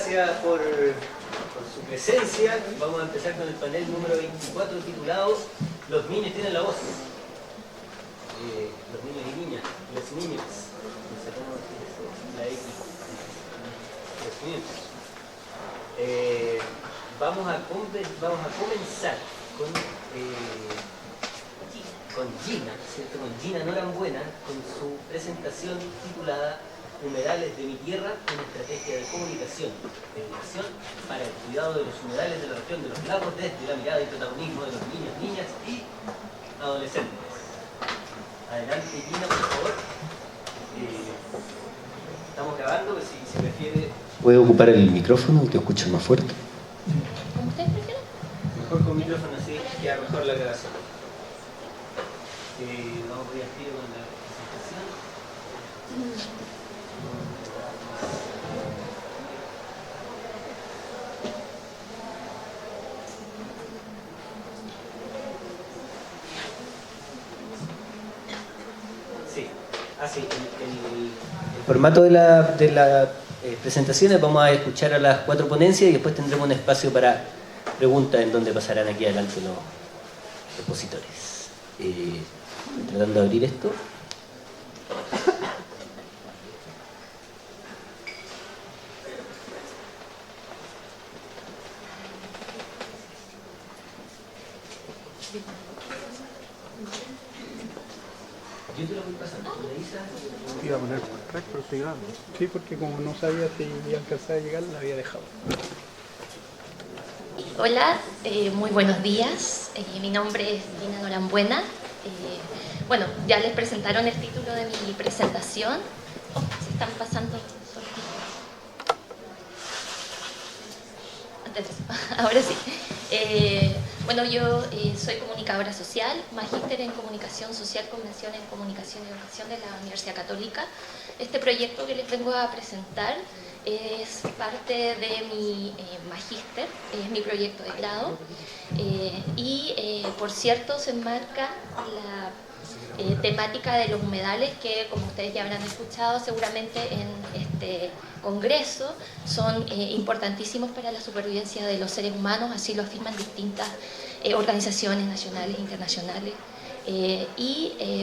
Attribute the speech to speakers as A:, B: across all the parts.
A: gracias por su presencia. Vamos a empezar con el panel número 24 titulado Los niños tienen la voz. Los niños y niñas, los niños. La X. Los niños. Vamos a comenzar con Gina, ¿cierto? Con Gina Norambuena, con su presentación titulada Humedales de mi tierra, una estrategia de comunicación, de educación para el cuidado de los humedales de la región de los lagos desde la mirada y protagonismo de los niños, niñas y adolescentes. Adelante Gina, por favor. Estamos grabando, que si se prefiere... ¿Puedo ocupar el micrófono y te escucho más fuerte?
B: ¿Cómo ustedes prefieren?
A: Mejor con micrófono, así queda mejor la grabación. Vamos a ir al tiro con la presentación. Sí, el formato de la presentaciones, vamos a escuchar a las 4 ponencias y después tendremos un espacio para preguntas en donde pasarán aquí adelante los expositores. Tratando de abrir esto. Yo te lo voy pasando.
C: Iba a poner track, pero estoy grabando. Sí, porque como no sabía si iba a alcanzar a llegar, la había dejado.
B: Hola, muy buenos días. Mi nombre es Gina Norambuena. Bueno, ya les presentaron el título de mi presentación. Se están pasando. Ahora sí. Bueno, yo soy comunicadora social, magíster en comunicación social, convención en comunicación y educación de la Universidad Católica. Este proyecto que les vengo a presentar es parte de mi magíster, es mi proyecto de grado y por cierto se enmarca la temática de los humedales que, como ustedes ya habrán escuchado seguramente en este congreso, son importantísimos para la supervivencia de los seres humanos, así lo afirman distintas organizaciones nacionales e internacionales.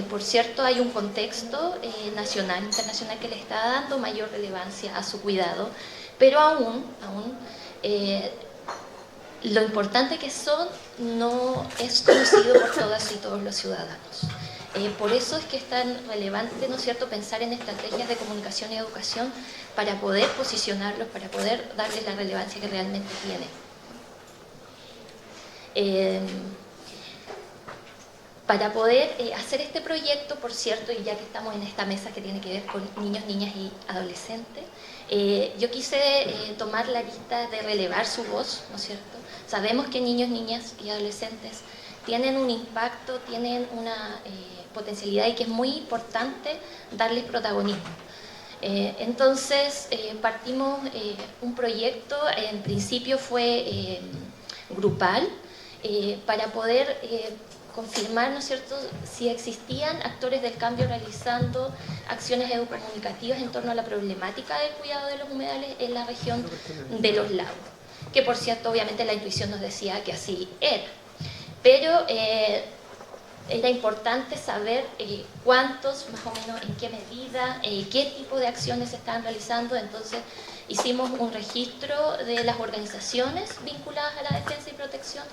B: Por cierto, hay un contexto nacional e internacional que le está dando mayor relevancia a su cuidado, pero aún lo importante que son no es conocido por todas y todos los ciudadanos. Por eso es que es tan relevante, ¿no es cierto?, pensar en estrategias de comunicación y educación para poder posicionarlos, para poder darles la relevancia que realmente tienen. Para poder hacer este proyecto, por cierto, y ya que estamos en esta mesa que tiene que ver con niños, niñas y adolescentes, yo quise tomar la lista de relevar su voz, ¿no es cierto? Sabemos que niños, niñas y adolescentes tienen un impacto, tienen una potencialidad y que es muy importante darles protagonismo. Entonces partimos un proyecto, en principio fue grupal, para poder confirmar, ¿no es cierto?, si existían actores del cambio realizando acciones educomunicativas en torno a la problemática del cuidado de los humedales en la región de los lagos, que por cierto obviamente la intuición nos decía que así era, pero era importante saber cuántos, más o menos, en qué medida, qué tipo de acciones se estaban realizando. Entonces hicimos un registro de las organizaciones vinculadas a la defensa y protección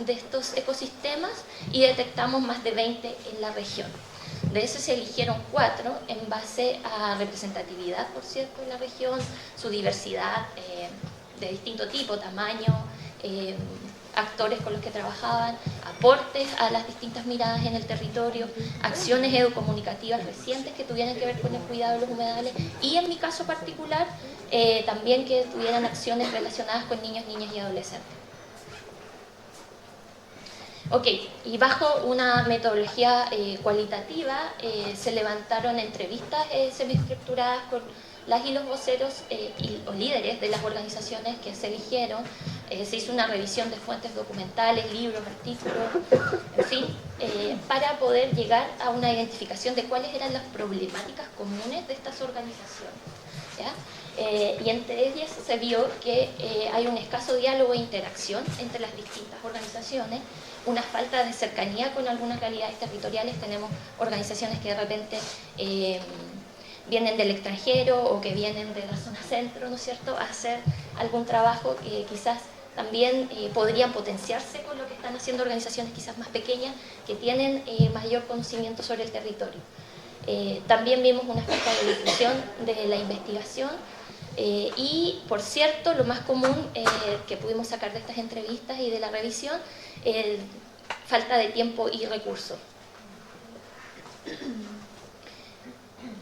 B: de estos ecosistemas y detectamos más de 20 en la región. De eso se eligieron 4 en base a representatividad, por cierto, en la región, su diversidad de distinto tipo, tamaño, actores con los que trabajaban, aportes a las distintas miradas en el territorio, acciones educomunicativas recientes que tuvieran que ver con el cuidado de los humedales y, en mi caso particular, también que tuvieran acciones relacionadas con niños, niñas y adolescentes. Ok, y bajo una metodología cualitativa se levantaron entrevistas semiestructuradas con las y los voceros o líderes de las organizaciones que se eligieron. Se hizo una revisión de fuentes documentales, libros, artículos, en fin, para poder llegar a una identificación de cuáles eran las problemáticas comunes de estas organizaciones, ¿ya? Y entre ellas se vio que hay un escaso diálogo e interacción entre las distintas organizaciones, una falta de cercanía con algunas realidades territoriales. Tenemos organizaciones que de repente vienen del extranjero o que vienen de la zona centro, ¿no es cierto?, a hacer algún trabajo que quizás también podrían potenciarse con lo que están haciendo organizaciones quizás más pequeñas que tienen mayor conocimiento sobre el territorio. También vimos una falta de difusión de la investigación y, por cierto, lo más común que pudimos sacar de estas entrevistas y de la revisión, falta de tiempo y recursos.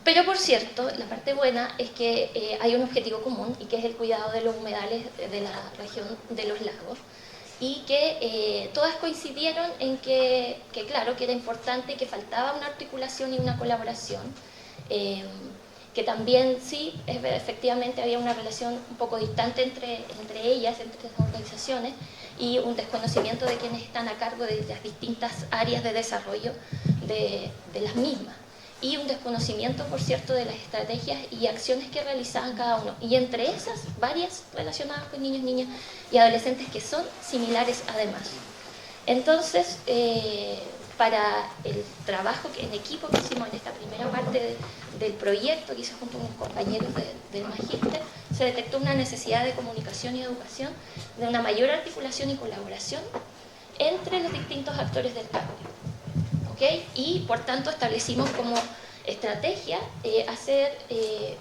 B: Pero, por cierto, la parte buena es que hay un objetivo común y que es el cuidado de los humedales de la región de los lagos, y que todas coincidieron en que claro, que era importante y que faltaba una articulación y una colaboración, que también sí, efectivamente había una relación un poco distante entre ellas, entre las organizaciones, y un desconocimiento de quienes están a cargo de las distintas áreas de desarrollo de las mismas, y un desconocimiento, por cierto, de las estrategias y acciones que realizaban cada uno, y entre esas, varias relacionadas con niños, niñas y adolescentes que son similares además. Entonces, para el trabajo en equipo que hicimos en esta primera parte del proyecto, que hice junto con mis compañeros del magíster, se detectó una necesidad de comunicación y educación, de una mayor articulación y colaboración entre los distintos actores del cambio. ¿Okay? Y por tanto establecimos como estrategia hacer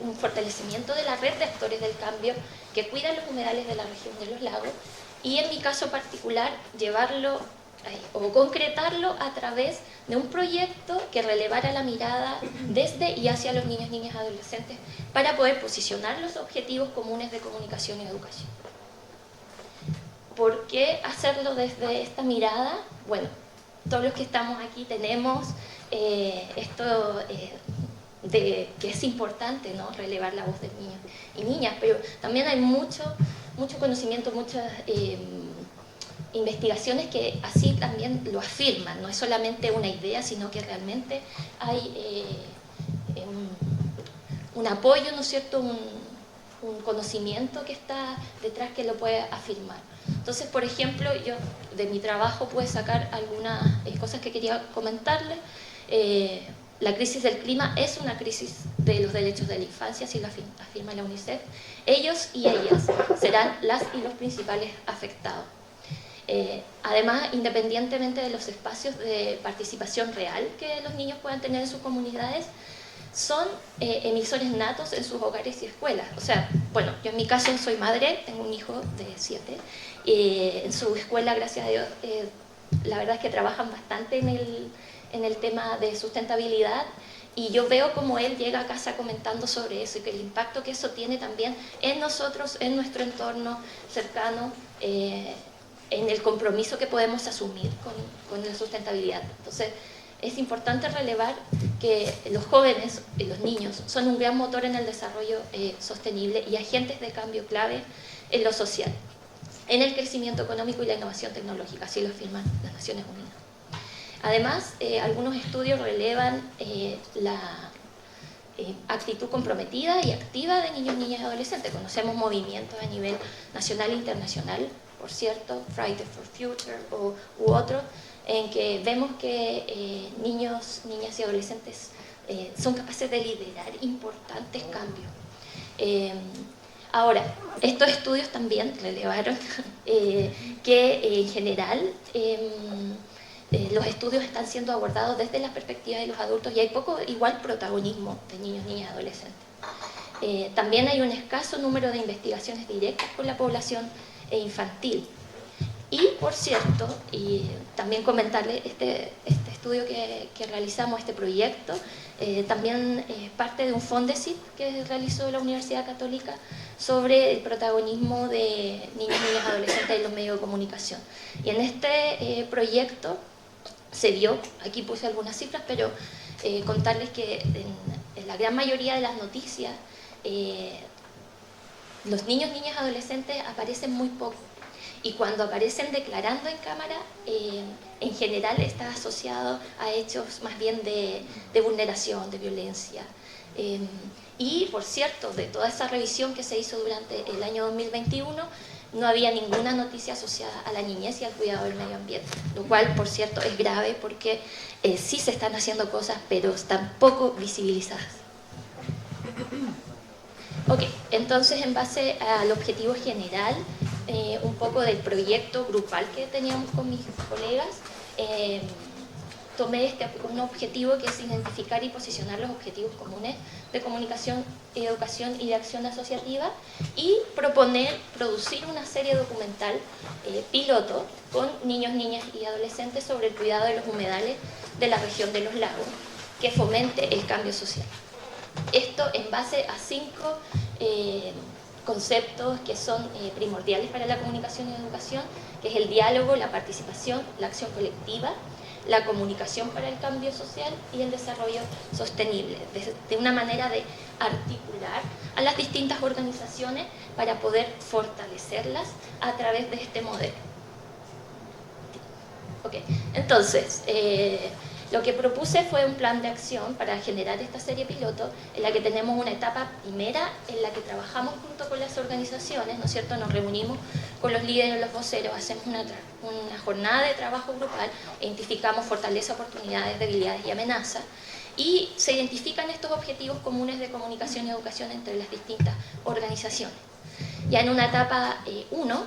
B: un fortalecimiento de la red de actores del cambio que cuidan los humedales de la región de los lagos, y en mi caso particular llevarlo o concretarlo a través de un proyecto que relevara la mirada desde y hacia los niños, niñas y adolescentes para poder posicionar los objetivos comunes de comunicación y educación. ¿Por qué hacerlo desde esta mirada? Bueno, todos los que estamos aquí tenemos esto de que es importante, ¿no?, relevar la voz de niños y niñas, pero también hay mucho conocimiento, muchas investigaciones que así también lo afirman. No es solamente una idea, sino que realmente hay un apoyo, ¿no es cierto?, un conocimiento que está detrás que lo puede afirmar. Entonces, por ejemplo, yo de mi trabajo pude sacar algunas cosas que quería comentarles. La crisis del clima es una crisis de los derechos de la infancia, así lo afirma la UNICEF. Ellos y ellas serán las y los principales afectados. Además, independientemente de los espacios de participación real que los niños puedan tener en sus comunidades, son emisores natos en sus hogares y escuelas. O sea, bueno, yo en mi caso soy madre, tengo un hijo de 7, en su escuela, gracias a Dios, la verdad es que trabajan bastante en el tema de sustentabilidad, y yo veo cómo él llega a casa comentando sobre eso y que el impacto que eso tiene también en nosotros, en nuestro entorno cercano, en el compromiso que podemos asumir con la sustentabilidad. Entonces, es importante relevar que los jóvenes y los niños son un gran motor en el desarrollo sostenible y agentes de cambio clave en lo social, en el crecimiento económico y la innovación tecnológica, así lo afirman las Naciones Unidas. Además, algunos estudios relevan la actitud comprometida y activa de niños, niñas y adolescentes. Conocemos movimientos a nivel nacional e internacional, por cierto, Friday for Future u otros, en que vemos que niños, niñas y adolescentes son capaces de liderar importantes cambios. Ahora, estos estudios también relevaron que en general los estudios están siendo abordados desde la perspectiva de los adultos y hay poco igual protagonismo de niños, niñas y adolescentes. También hay un escaso número de investigaciones directas con la población infantil. Y, por cierto, y también comentarles este estudio que realizamos, este proyecto, también es parte de un Fondesit que realizó la Universidad Católica sobre el protagonismo de niños, niñas y adolescentes en los medios de comunicación. Y en este proyecto se vio, aquí puse algunas cifras, pero contarles que en la gran mayoría de las noticias los niños, niñas y adolescentes aparecen muy poco. Y cuando aparecen declarando en cámara, en general está asociado a hechos más bien de vulneración, de violencia, Y, por cierto, de toda esa revisión que se hizo durante el año 2021, no había ninguna noticia asociada a la niñez y al cuidado del medio ambiente, lo cual, por cierto, es grave porque sí se están haciendo cosas, pero están poco visibilizadas. Ok, entonces, en base al objetivo general, un poco del proyecto grupal que teníamos con mis colegas, tomé un objetivo que es identificar y posicionar los objetivos comunes de comunicación, educación y de acción asociativa y producir una serie documental piloto con niños, niñas y adolescentes sobre el cuidado de los humedales de la región de los lagos que fomente el cambio social. Esto en base a 5 conceptos que son primordiales para la comunicación y educación, que es el diálogo, la participación, la acción colectiva, la comunicación para el cambio social y el desarrollo sostenible, de una manera de articular a las distintas organizaciones para poder fortalecerlas a través de este modelo. Okay. Entonces, lo que propuse fue un plan de acción para generar esta serie piloto, en la que tenemos una etapa primera en la que trabajamos junto con las organizaciones, ¿no es cierto? Nos reunimos con los líderes, los voceros, hacemos una jornada de trabajo grupal, identificamos fortaleza, oportunidades, debilidades y amenazas, y se identifican estos objetivos comunes de comunicación y educación entre las distintas organizaciones. Ya en una etapa 1,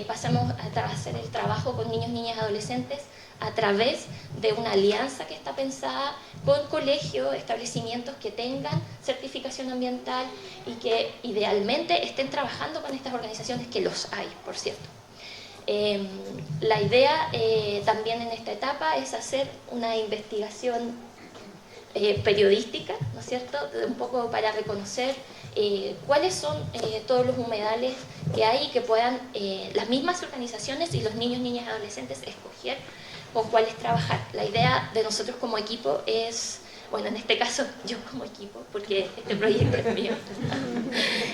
B: pasamos a hacer el trabajo con niños, niñas y adolescentes a través de una alianza que está pensada con colegios, establecimientos que tengan certificación ambiental y que idealmente estén trabajando con estas organizaciones, que los hay, por cierto. La idea también en esta etapa es hacer una investigación periodística, ¿no es cierto?, un poco para reconocer cuáles son todos los humedales que hay y que puedan las mismas organizaciones y los niños, niñas y adolescentes escoger con cuáles trabajar. La idea de nosotros como equipo es, bueno, en este caso yo como equipo, porque este proyecto es mío,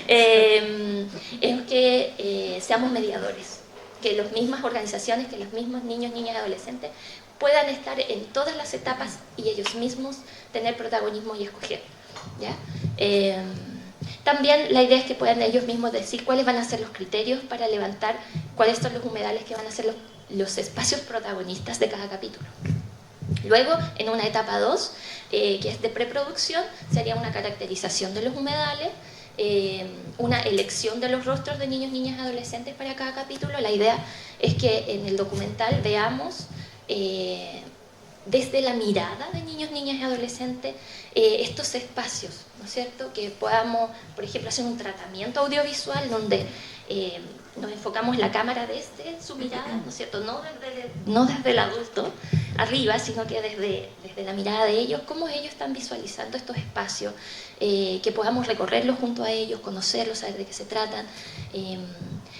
B: es que seamos mediadores, que las mismas organizaciones, que los mismos niños, niñas y adolescentes puedan estar en todas las etapas y ellos mismos tener protagonismo y escoger, ¿ya? También la idea es que puedan ellos mismos decir cuáles van a ser los criterios para levantar cuáles son los humedales que van a ser los espacios protagonistas de cada capítulo. Luego, en una etapa 2, que es de preproducción, sería una caracterización de los humedales, una elección de los rostros de niños, niñas y adolescentes para cada capítulo. La idea es que en el documental veamos desde la mirada de niños, niñas y adolescentes estos espacios, ¿no es cierto? Que podamos, por ejemplo, hacer un tratamiento audiovisual donde nos enfocamos la cámara desde su mirada, ¿no es cierto? No desde el adulto arriba, sino que desde la mirada de ellos, cómo ellos están visualizando estos espacios, que podamos recorrerlos junto a ellos, conocerlos, saber de qué se tratan,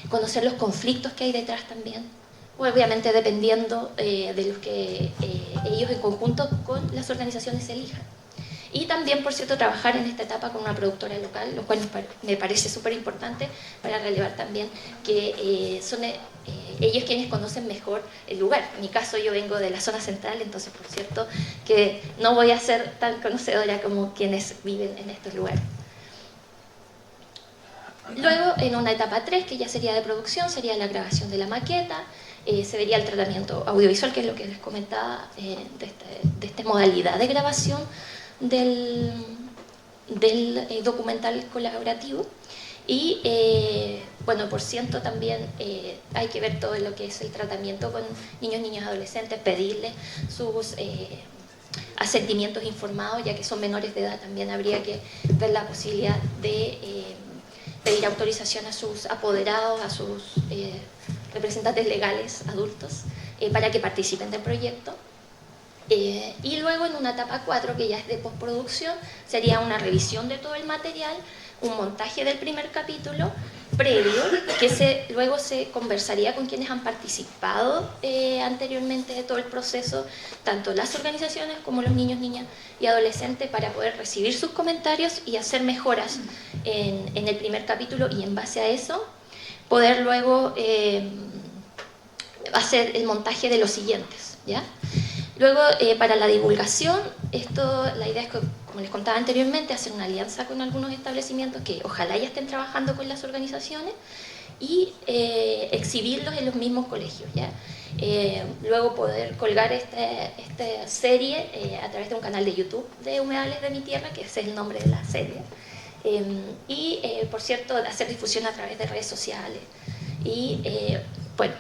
B: conocer los conflictos que hay detrás también, obviamente dependiendo de los que ellos en conjunto con las organizaciones elijan. Y también, por cierto, trabajar en esta etapa con una productora local, lo cual me parece súper importante para relevar también que son ellos quienes conocen mejor el lugar. En mi caso, yo vengo de la zona central, entonces, por cierto, que no voy a ser tan conocedora como quienes viven en estos lugares. Luego, en una etapa 3, que ya sería de producción, sería la grabación de la maqueta, se vería el tratamiento audiovisual, que es lo que les comentaba, de esta modalidad de grabación del documental colaborativo. Y bueno, por cierto, también hay que ver todo lo que es el tratamiento con niños, niñas, adolescentes, pedirles sus asentimientos informados, ya que son menores de edad. También habría que ver la posibilidad de pedir autorización a sus apoderados, a sus representantes legales adultos, para que participen del proyecto. Y luego, en una etapa 4, que ya es de postproducción, sería una revisión de todo el material, un montaje del primer capítulo previo, que luego se conversaría con quienes han participado anteriormente de todo el proceso, tanto las organizaciones como los niños, niñas y adolescentes, para poder recibir sus comentarios y hacer mejoras en el primer capítulo, y en base a eso poder luego hacer el montaje de los siguientes, ¿ya? Luego, para la divulgación, la idea es que como les contaba anteriormente, hacer una alianza con algunos establecimientos que ojalá ya estén trabajando con las organizaciones y exhibirlos en los mismos colegios, ¿ya? Luego poder colgar esta serie a través de un canal de YouTube de Humedales de mi Tierra, que ese es el nombre de la serie, y por cierto hacer difusión a través de redes sociales y bueno,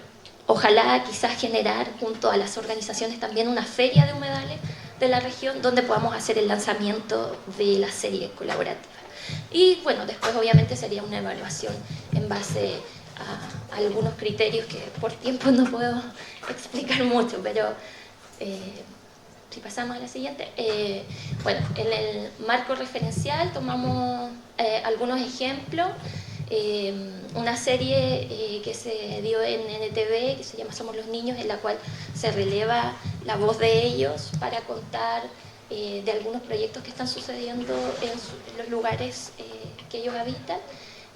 B: ojalá quizás generar junto a las organizaciones también una feria de humedales de la región donde podamos hacer el lanzamiento de la serie colaborativa. Y bueno, después obviamente sería una evaluación en base a algunos criterios que por tiempo no puedo explicar mucho, pero si pasamos a la siguiente. Bueno, en el marco referencial tomamos algunos ejemplos. Una serie que se dio en NTV que se llama Somos los Niños, en la cual se releva la voz de ellos para contar de algunos proyectos que están sucediendo en los lugares que ellos habitan.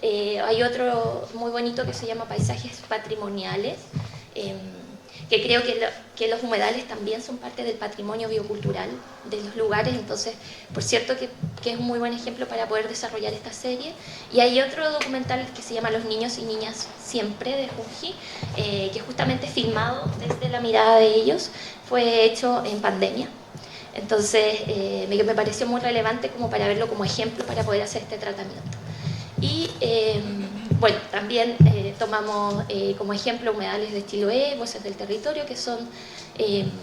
B: Hay otro muy bonito que se llama Paisajes Patrimoniales, que creo que los humedales también son parte del patrimonio biocultural de los lugares, entonces, por cierto que es un muy buen ejemplo para poder desarrollar esta serie. Y hay otro documental que se llama Los Niños y Niñas Siempre, de Junji, que justamente filmado desde la mirada de ellos, fue hecho en pandemia. Entonces, me pareció muy relevante como para verlo como ejemplo para poder hacer este tratamiento. Y bueno, también tomamos como ejemplo Humedales de Chiloé, Voces del Territorio, que son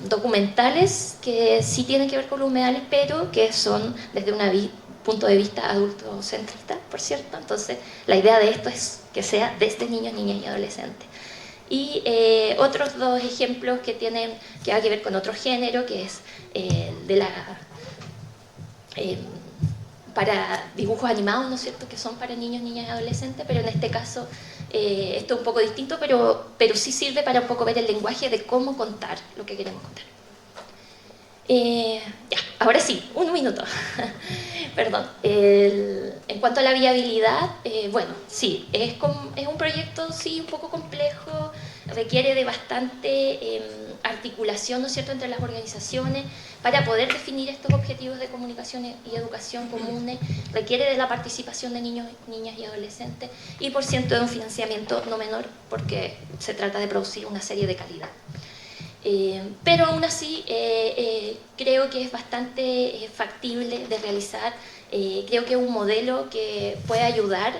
B: documentales que sí tienen que ver con los humedales, pero que son desde un punto de vista adultocentrista, por cierto. Entonces, la idea de esto es que sea desde niños, niñas y adolescentes. Y otros dos ejemplos que tienen que ver con otro género, que es de la... para dibujos animados, ¿no es cierto?, que son para niños, niñas y adolescentes, pero en este caso esto es un poco distinto, pero sí sirve para un poco ver el lenguaje de cómo contar lo que queremos contar. Ya, ahora sí, un minuto. Perdón. En cuanto a la viabilidad, bueno, sí, es un proyecto sí un poco complejo, requiere de bastante articulación, ¿no es cierto?, entre las organizaciones para poder definir estos objetivos de comunicación y educación comunes, requiere de la participación de niños, niñas y adolescentes y por cierto de un financiamiento no menor porque se trata de producir una serie de calidad. Pero aún así creo que es bastante factible de realizar, creo que es un modelo que puede ayudar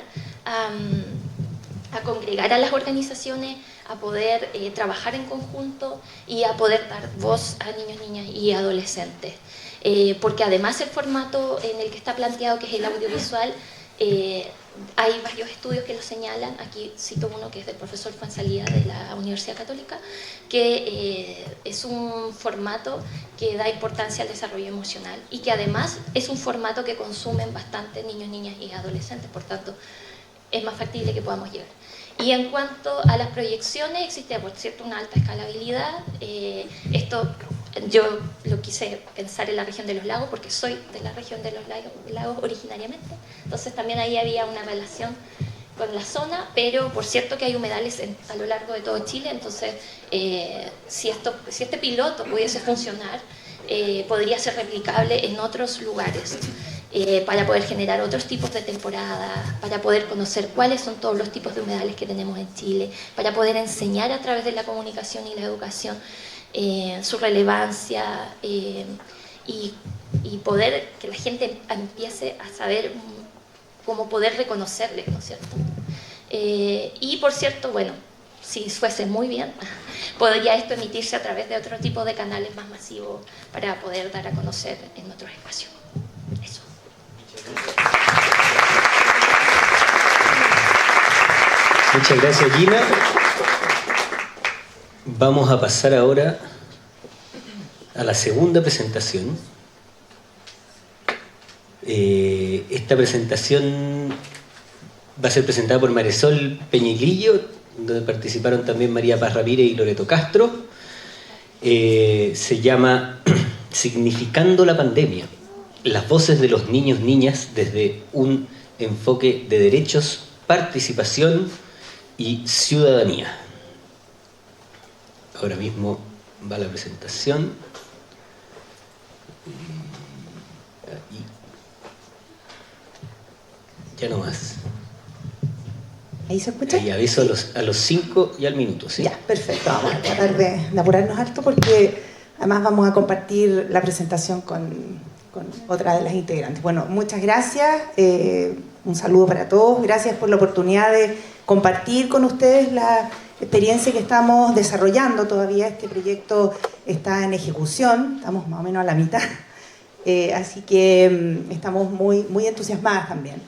B: a congregar a las organizaciones, a poder trabajar en conjunto y a poder dar voz a niños, niñas y adolescentes. Porque además el formato en el que está planteado, que es el audiovisual, hay varios estudios que lo señalan. Aquí cito uno que es del profesor Fuenzalía de la Universidad Católica, que es un formato que da importancia al desarrollo emocional y que además es un formato que consumen bastante niños, niñas y adolescentes, por tanto es más factible que podamos llegar. Y en cuanto a las proyecciones, existe por cierto una alta escalabilidad. Esto yo lo quise pensar en la región de los lagos porque soy de la región de los lagos originariamente, entonces también ahí había una relación con la zona, pero por cierto que hay humedales a lo largo de todo Chile, entonces si este piloto pudiese funcionar, podría ser replicable en otros lugares. Para poder generar otros tipos de temporadas, para poder conocer cuáles son todos los tipos de humedales que tenemos en Chile, para poder enseñar a través de la comunicación y la educación su relevancia y poder que la gente empiece a saber cómo poder reconocerles, ¿no es cierto? Y por cierto, bueno, si fuese muy bien, podría esto emitirse a través de otro tipo de canales más masivos para poder dar a conocer en otros espacios. Eso.
A: Muchas gracias, Gina. Vamos a pasar ahora a la segunda presentación. Esta presentación va a ser presentada por Marisol Peñilillo, donde participaron también María Paz Ramírez y Loreto Castro. Se llama Significando la pandemia. Las voces de los niños, niñas, desde un enfoque de derechos, participación y ciudadanía. Ahora mismo va la presentación. Ya no más.
D: ¿Ahí se escucha?
A: Y aviso a los 5 y al minuto, ¿sí?
D: Ya, perfecto. Vamos a tratar de apurarnos harto porque además vamos a compartir la presentación con otra de las integrantes. Bueno, muchas gracias. Un saludo para todos. Gracias por la oportunidad de compartir con ustedes la experiencia que estamos desarrollando todavía. Este proyecto está en ejecución. Estamos más o menos a la mitad. Así que estamos muy entusiasmadas también.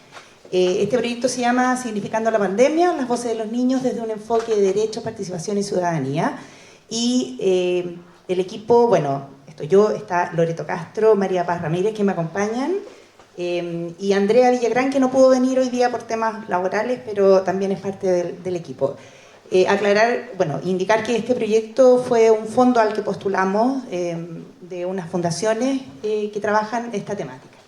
D: Este proyecto se llama Significando la Pandemia, las voces de los niños desde un enfoque de derechos, participación y ciudadanía. Y el equipo, bueno, estoy yo, está Loreto Castro, María Paz Ramírez, que me acompañan, y Andrea Villagrán, que no pudo venir hoy día por temas laborales, pero también es parte del equipo. Indicar que este proyecto fue un fondo al que postulamos de unas fundaciones que trabajan esta temática.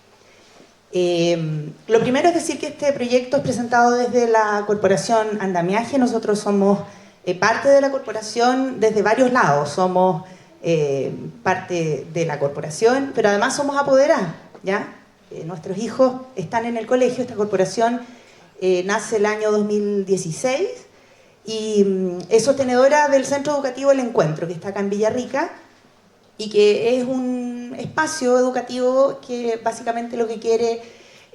D: Lo primero es decir que este proyecto es presentado desde la Corporación Andamiaje. Nosotros somos parte de la corporación desde varios lados. Somos parte de la corporación, pero además somos apoderadas, ¿ya? Nuestros hijos están en el colegio. Esta corporación nace el año 2016 y es sostenedora del Centro Educativo El Encuentro, que está acá en Villarrica, y que es un espacio educativo que básicamente lo que quiere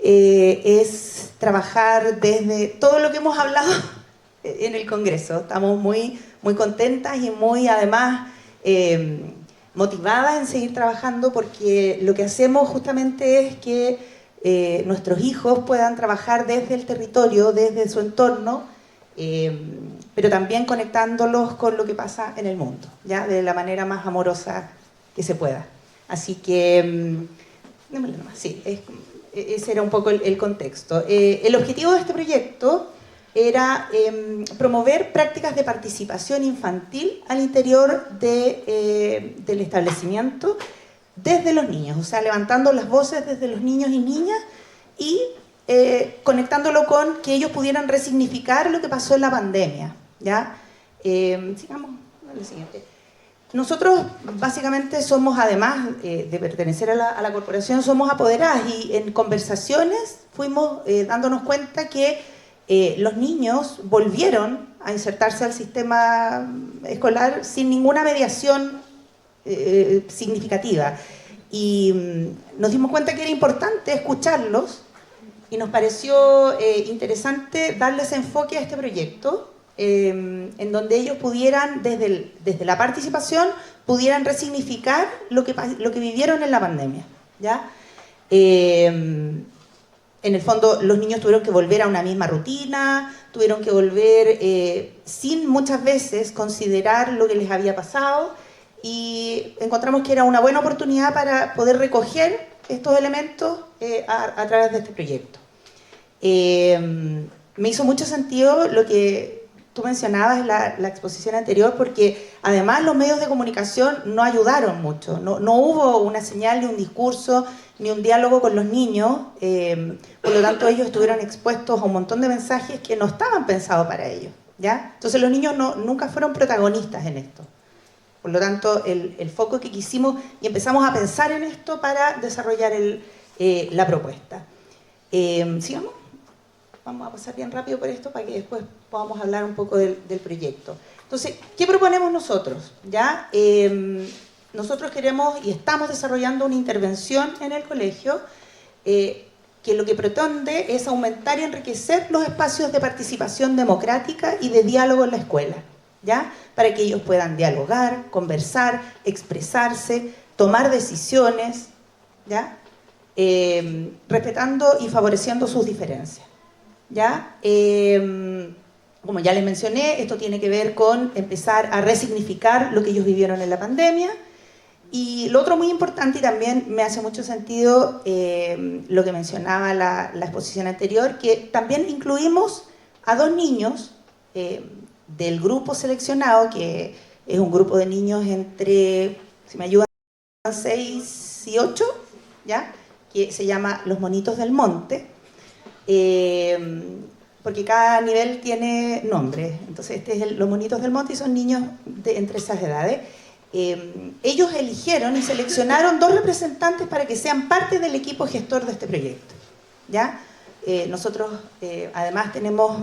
D: es trabajar desde todo lo que hemos hablado en el Congreso. Estamos muy contentas y muy además motivadas en seguir trabajando, porque lo que hacemos justamente es que nuestros hijos puedan trabajar desde el territorio, desde su entorno, pero también conectándolos con lo que pasa en el mundo, ¿ya? De la manera más amorosa que se pueda. Así que, démosle nomás, sí, ese era un poco el contexto. El objetivo de este proyecto era promover prácticas de participación infantil al interior del establecimiento desde los niños, o sea, levantando las voces desde los niños y niñas y conectándolo con que ellos pudieran resignificar lo que pasó en la pandemia, ¿ya? Sigamos a lo siguiente. Nosotros básicamente somos, además de pertenecer a la corporación, somos apoderadas, y en conversaciones fuimos dándonos cuenta que los niños volvieron a insertarse al sistema escolar sin ninguna mediación significativa. Y nos dimos cuenta que era importante escucharlos y nos pareció interesante darles enfoque a este proyecto, en donde ellos pudieran, desde la participación, pudieran resignificar lo que vivieron en la pandemia, ¿ya? En el fondo, los niños tuvieron que volver a una misma rutina, tuvieron que volver sin muchas veces considerar lo que les había pasado, y encontramos que era una buena oportunidad para poder recoger estos elementos a través de este proyecto. Me hizo mucho sentido lo que tú mencionabas en la exposición anterior, porque además los medios de comunicación no ayudaron mucho, no hubo una señal, ni un discurso, ni un diálogo con los niños, por lo tanto ellos estuvieron expuestos a un montón de mensajes que no estaban pensados para ellos, ¿ya? Entonces los niños nunca fueron protagonistas en esto. Por lo tanto, el foco que quisimos, y empezamos a pensar en esto para desarrollar la propuesta. ¿Sigamos? Vamos a pasar bien rápido por esto para que después podamos hablar un poco del proyecto. Entonces, ¿qué proponemos nosotros? ¿Ya? Nosotros queremos y estamos desarrollando una intervención en el colegio que lo que pretende es aumentar y enriquecer los espacios de participación democrática y de diálogo en la escuela, ¿ya? Para que ellos puedan dialogar, conversar, expresarse, tomar decisiones, ¿ya? Respetando y favoreciendo sus diferencias, ¿ya? Como ya les mencioné, esto tiene que ver con empezar a resignificar lo que ellos vivieron en la pandemia. Y lo otro muy importante, y también me hace mucho sentido lo que mencionaba la exposición anterior, que también incluimos a 2 niños del grupo seleccionado, que es un grupo de niños entre, si me ayudan, 6 y 8, ¿ya? Que se llama Los Monitos del Monte, porque cada nivel tiene nombre. Entonces este es Los Monitos del Monte, y son niños entre esas edades. Ellos eligieron y seleccionaron 2 representantes para que sean parte del equipo gestor de este proyecto, ¿ya? nosotros además tenemos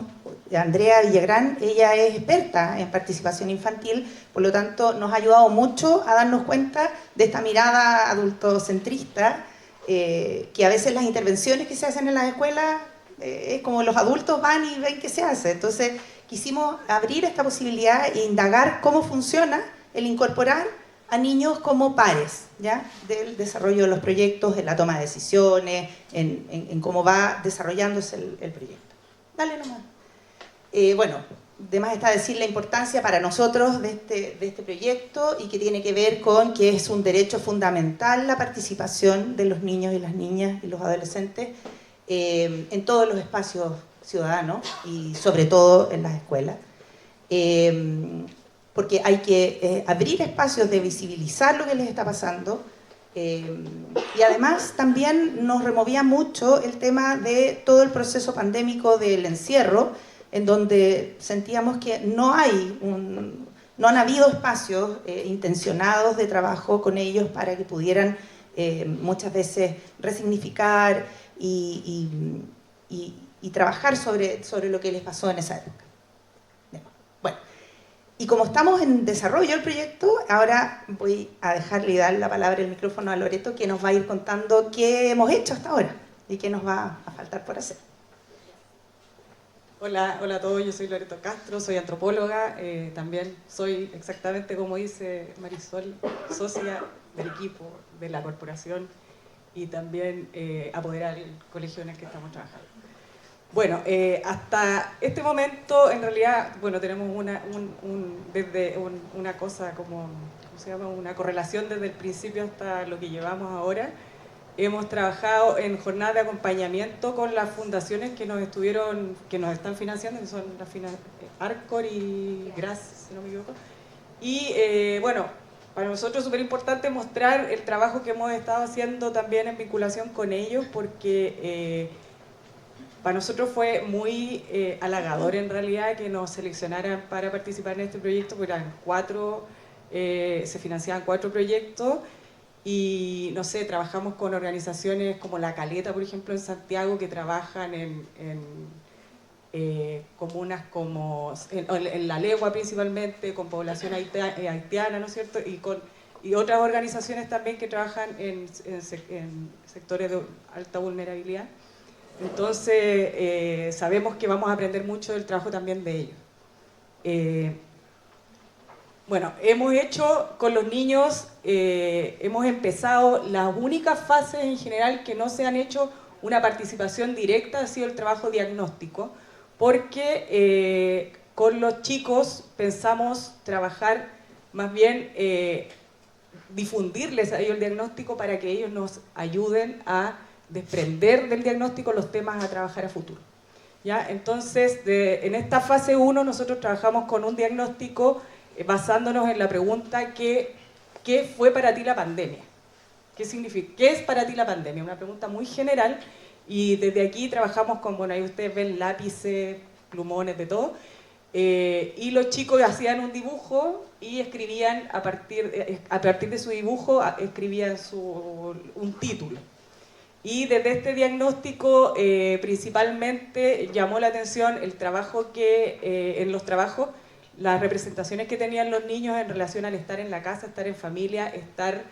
D: a Andrea Villagrán, ella es experta en participación infantil, por lo tanto nos ha ayudado mucho a darnos cuenta de esta mirada adultocentrista, que a veces las intervenciones que se hacen en las escuelas es como los adultos van y ven qué se hace. Entonces quisimos abrir esta posibilidad e indagar cómo funciona el incorporar a niños como pares, ¿ya? Del desarrollo de los proyectos, en la toma de decisiones, en cómo va desarrollándose el proyecto. Dale nomás. Bueno, además está decir la importancia para nosotros de este proyecto y que tiene que ver con que es un derecho fundamental la participación de los niños y las niñas y los adolescentes en todos los espacios ciudadanos y sobre todo en las escuelas. Porque hay que abrir espacios de visibilizar lo que les está pasando, y además también nos removía mucho el tema de todo el proceso pandémico del encierro, en donde sentíamos que no han habido espacios intencionados de trabajo con ellos para que pudieran muchas veces resignificar y trabajar sobre lo que les pasó en esa época. Bueno. Y como estamos en desarrollo del proyecto, ahora voy a dejarle y dar la palabra, el micrófono a Loreto, que nos va a ir contando qué hemos hecho hasta ahora y qué nos va a faltar por hacer.
E: Hola a todos, yo soy Loreto Castro, soy antropóloga, también soy exactamente como dice Marisol, socia del equipo de la corporación y también apoderada del colegio en el que estamos trabajando. Bueno, hasta este momento, en realidad, bueno, tenemos una cosa como, ¿cómo se llama? Una correlación desde el principio hasta lo que llevamos ahora. Hemos trabajado en jornadas de acompañamiento con las fundaciones que nos están financiando, que son las Arcor y GRAS, si no me equivoco. Y bueno, para nosotros es súper importante mostrar el trabajo que hemos estado haciendo también en vinculación con ellos, porque para nosotros fue muy halagador en realidad que nos seleccionaran para participar en este proyecto, porque eran se financiaban 4 proyectos y no sé, trabajamos con organizaciones como La Caleta, por ejemplo, en Santiago, que trabajan en comunas como en La Legua principalmente, con población haitiana, ¿no es cierto? Y otras organizaciones también que trabajan en sectores de alta vulnerabilidad. Entonces, sabemos que vamos a aprender mucho del trabajo también de ellos. Bueno, hemos hecho con los niños, hemos empezado las únicas fases en general que no se han hecho una participación directa, ha sido el trabajo diagnóstico, porque con los chicos pensamos trabajar más bien difundirles a ellos el diagnóstico para que ellos nos ayuden a desprender del diagnóstico los temas a trabajar a futuro. ¿Ya? Entonces, en esta fase 1 nosotros trabajamos con un diagnóstico basándonos en la pregunta ¿qué fue para ti la pandemia? ¿Qué significa? ¿Qué es para ti la pandemia? Una pregunta muy general, y desde aquí trabajamos con, bueno, ahí ustedes ven lápices, plumones, de todo, y los chicos hacían un dibujo y escribían a partir de su dibujo, escribían un título. Y desde este diagnóstico principalmente llamó la atención el trabajo en los trabajos, las representaciones que tenían los niños en relación al estar en la casa, estar en familia, estar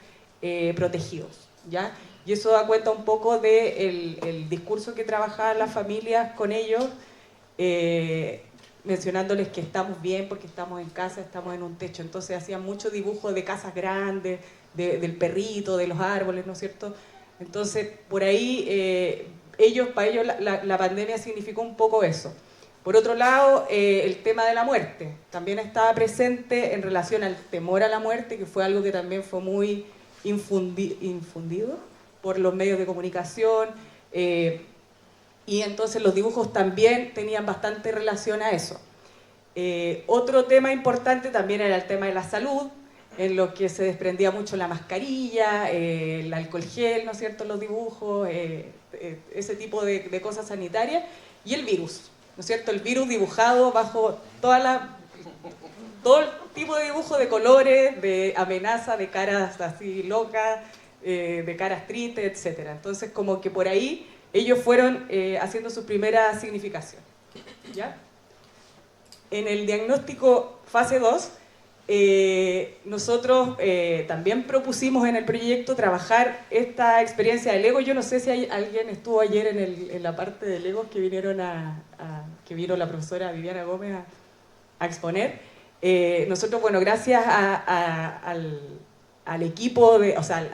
E: protegidos, ¿ya? Y eso da cuenta un poco del discurso que trabajaban las familias con ellos, mencionándoles que estamos bien porque estamos en casa, estamos en un techo. Entonces hacían mucho dibujo de casas grandes, del perrito, de los árboles, ¿no es cierto? Entonces, por ahí, para ellos la pandemia significó un poco eso. Por otro lado, el tema de la muerte también estaba presente en relación al temor a la muerte, que fue algo que también fue muy infundido por los medios de comunicación, y entonces los dibujos también tenían bastante relación a eso. Otro tema importante también era el tema de la salud, en lo que se desprendía mucho la mascarilla, el alcohol gel, ¿no es cierto?, los dibujos, ese tipo de cosas sanitarias, y el virus, ¿no es cierto?, el virus dibujado bajo todo el tipo de dibujo de colores, de amenaza, de caras así locas, de caras tristes, etc. Entonces, como que por ahí ellos fueron haciendo su primera significación, ¿ya? En el diagnóstico fase 2, nosotros también propusimos en el proyecto trabajar esta experiencia de Lego. Yo no sé si alguien estuvo ayer en la parte de Legos que vinieron que vino la profesora Viviana Gómez a exponer. Nosotros, bueno, gracias al equipo, o sea,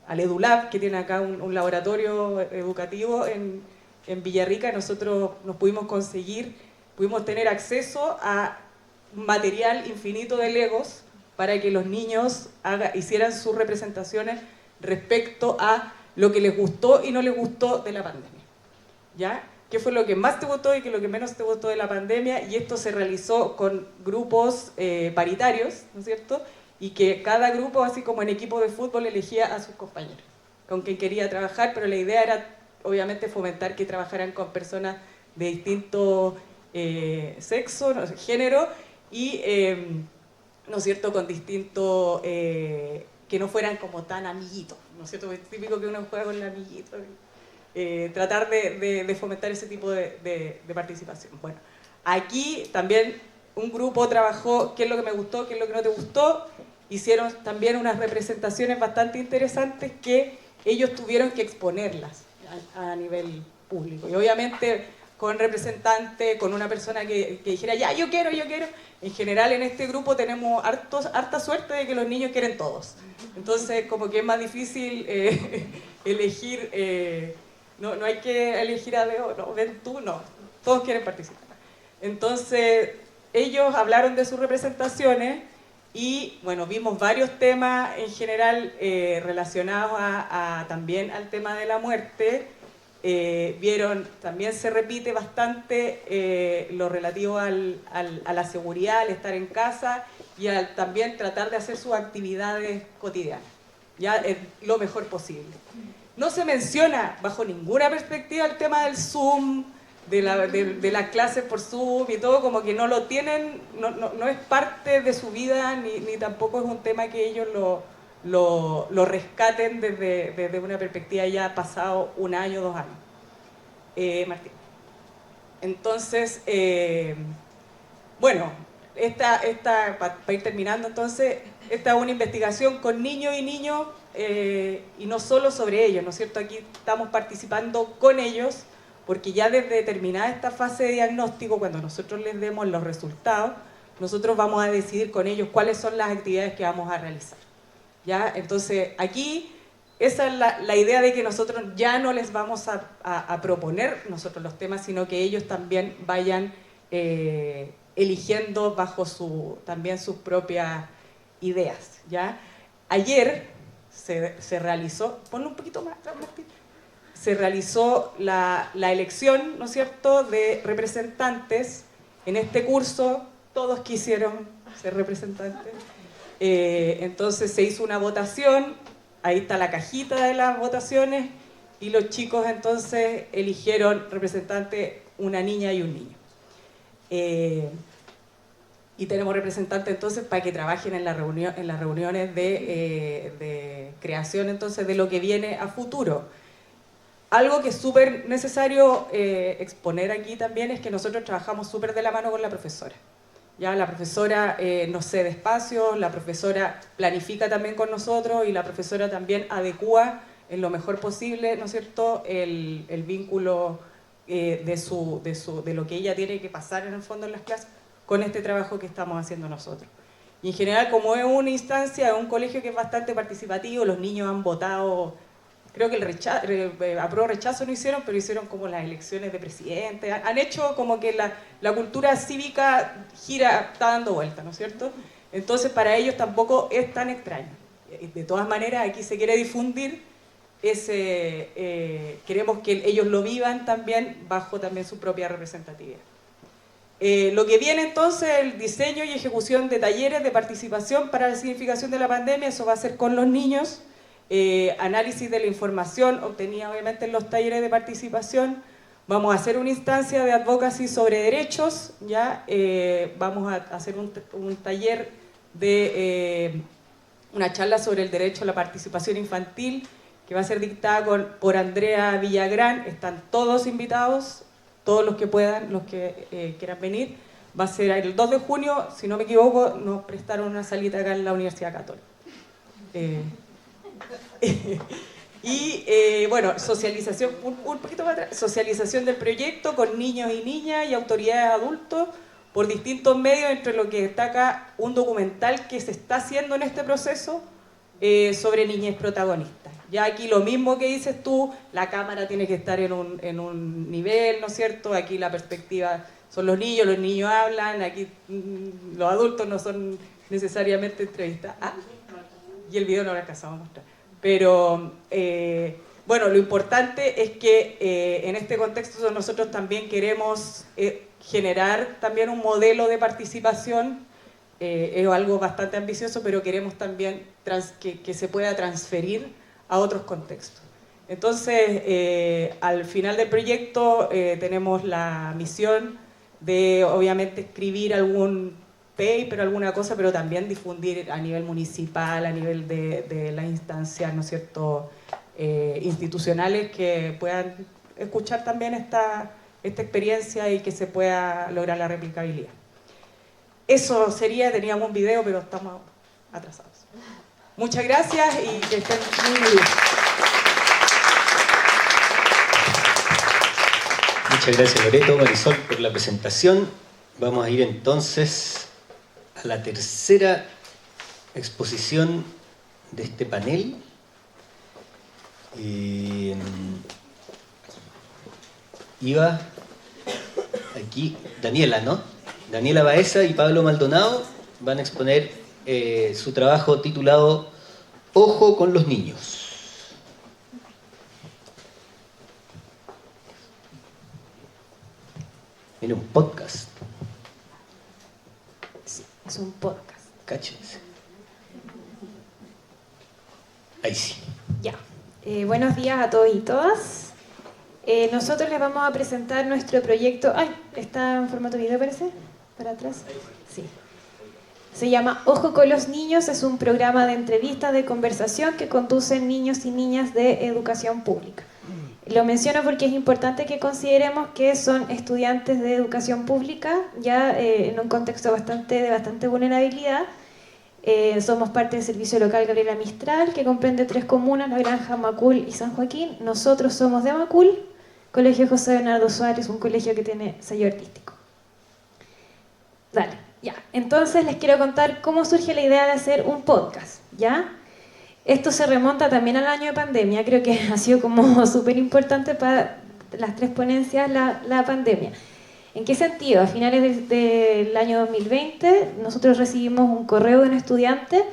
E: al EduLab, que tiene acá un laboratorio educativo en Villarrica, nosotros nos pudimos tener acceso a material infinito de Legos para que los niños hicieran sus representaciones respecto a lo que les gustó y no les gustó de la pandemia, ¿ya? ¿Qué fue lo que más te gustó y qué es lo que menos te gustó de la pandemia? Y esto se realizó con grupos paritarios, ¿no es cierto? Y que cada grupo, así como en equipo de fútbol, elegía a sus compañeros con quien quería trabajar, pero la idea era obviamente fomentar que trabajaran con personas de distinto sexo, género, y, ¿no es cierto?, con distinto, que no fueran como tan amiguitos, ¿no es cierto?, es típico que uno juega con el amiguito, tratar de fomentar ese tipo de participación. Bueno, aquí también un grupo trabajó qué es lo que me gustó, qué es lo que no te gustó, hicieron también unas representaciones bastante interesantes que ellos tuvieron que exponerlas a nivel público, y obviamente con representantes, con una persona que dijera, ya, yo quiero. En general en este grupo tenemos harta suerte de que los niños quieren todos. Entonces como que es más difícil elegir, no hay que elegir a Leo, no, ven tú, no, todos quieren participar. Entonces ellos hablaron de sus representaciones y bueno, vimos varios temas en general relacionados también al tema de la muerte. Vieron, también se repite bastante lo relativo a la seguridad, al estar en casa y al también tratar de hacer sus actividades cotidianas, ya lo mejor posible. No se menciona bajo ninguna perspectiva el tema del Zoom, de las clases por Zoom y todo, como que no lo tienen, no es parte de su vida, ni tampoco es un tema que ellos lo rescaten desde una perspectiva ya pasado 1 año, 2 años. Martín. Entonces, bueno, para ir terminando, entonces, esta es una investigación con niños y no solo sobre ellos, ¿no es cierto? Aquí estamos participando con ellos, porque ya desde terminada esta fase de diagnóstico, cuando nosotros les demos los resultados, nosotros vamos a decidir con ellos cuáles son las actividades que vamos a realizar. ¿Ya? Entonces, aquí, esa es la idea de que nosotros ya no les vamos a proponer nosotros los temas, sino que ellos también vayan eligiendo bajo también sus propias ideas, ¿ya? Ayer se realizó, ponlo un poquito más atrás, Martín, se realizó la elección, ¿no es cierto?, de representantes. En este curso todos quisieron ser representantes. Entonces se hizo una votación, ahí está la cajita de las votaciones, y los chicos entonces eligieron representantes, una niña y un niño. Y tenemos representantes entonces para que trabajen en las reuniones de creación entonces de lo que viene a futuro. Algo que es súper necesario exponer aquí también es que nosotros trabajamos súper de la mano con la profesora. Ya la profesora nos cede espacios, la profesora planifica también con nosotros y la profesora también adecúa en lo mejor posible, ¿no es cierto?, el vínculo de lo que ella tiene que pasar en el fondo en las clases con este trabajo que estamos haciendo nosotros. Y en general, como es una instancia, es un colegio que es bastante participativo, los niños han votado, creo que apruebo-rechazo no hicieron, pero hicieron como las elecciones de presidente, han hecho como que la cultura cívica está dando vuelta, ¿no es cierto? Entonces para ellos tampoco es tan extraño. De todas maneras, aquí se quiere difundir queremos que ellos lo vivan también bajo también su propia representatividad. Lo que viene entonces, el diseño y ejecución de talleres de participación para la significación de la pandemia, eso va a ser con los niños. Análisis de la información obtenida obviamente en los talleres de participación. Vamos a hacer una instancia de advocacy sobre derechos, ¿ya? Vamos a hacer un taller de una charla sobre el derecho a la participación infantil que va a ser dictada por Andrea Villagrán. Están todos invitados, todos los que puedan, los que quieran venir. Va a ser el 2 de junio, si no me equivoco, nos prestaron una salita acá en la Universidad Católica. Bueno, socialización, un poquito más atrás, socialización del proyecto con niños y niñas y autoridades adultos por distintos medios, entre lo que destaca un documental que se está haciendo en este proceso sobre niñez protagonistas. Ya aquí lo mismo que dices tú, la cámara tiene que estar en un nivel, ¿no es cierto? Aquí la perspectiva son los niños hablan, aquí los adultos no son necesariamente entrevistas. Y el video no lo alcanzamos a mostrar. Pero, bueno, lo importante es que en este contexto nosotros también queremos generar también un modelo de participación. Es algo bastante ambicioso, pero queremos también que se pueda transferir a otros contextos. Entonces, al final del proyecto tenemos la misión de, obviamente, escribir algún paper, alguna cosa, pero también difundir a nivel municipal, a nivel de las instancias, ¿no es cierto?, institucionales, que puedan escuchar también esta experiencia y que se pueda lograr la replicabilidad. Eso sería, teníamos un video, pero estamos atrasados. Muchas gracias y que estén muy bien.
A: Muchas gracias, Loreto, Marisol, por la presentación. Vamos a ir entonces a la tercera exposición de este panel. Iba aquí Daniela, ¿no? Daniela Baeza y Pablo Maldonado van a exponer su trabajo titulado Ojo con los niños. Mira, un podcast.
F: Sí, es un podcast.
A: Cáchense. Ahí sí.
F: Ya. Buenos días a todos y todas. Nosotros les vamos a presentar nuestro proyecto. ¡Ay! ¿Está en formato video, parece? ¿Para atrás? Sí. Se llama Ojo con los niños. Es un programa de entrevistas, de conversación que conducen niños y niñas de educación pública. Lo menciono porque es importante que consideremos que son estudiantes de educación pública, ya en un contexto de bastante vulnerabilidad. Somos parte del Servicio Local Gabriela Mistral, que comprende 3 comunas, La Granja, Macul y San Joaquín. Nosotros somos de Macul, Colegio José Bernardo Suárez, un colegio que tiene sello artístico. Dale, ya. Entonces les quiero contar cómo surge la idea de hacer un podcast, ¿ya? Esto se remonta también al año de pandemia, creo que ha sido como súper importante para las 3 ponencias la pandemia. ¿En qué sentido? A finales del año 2020 nosotros recibimos un correo de un estudiante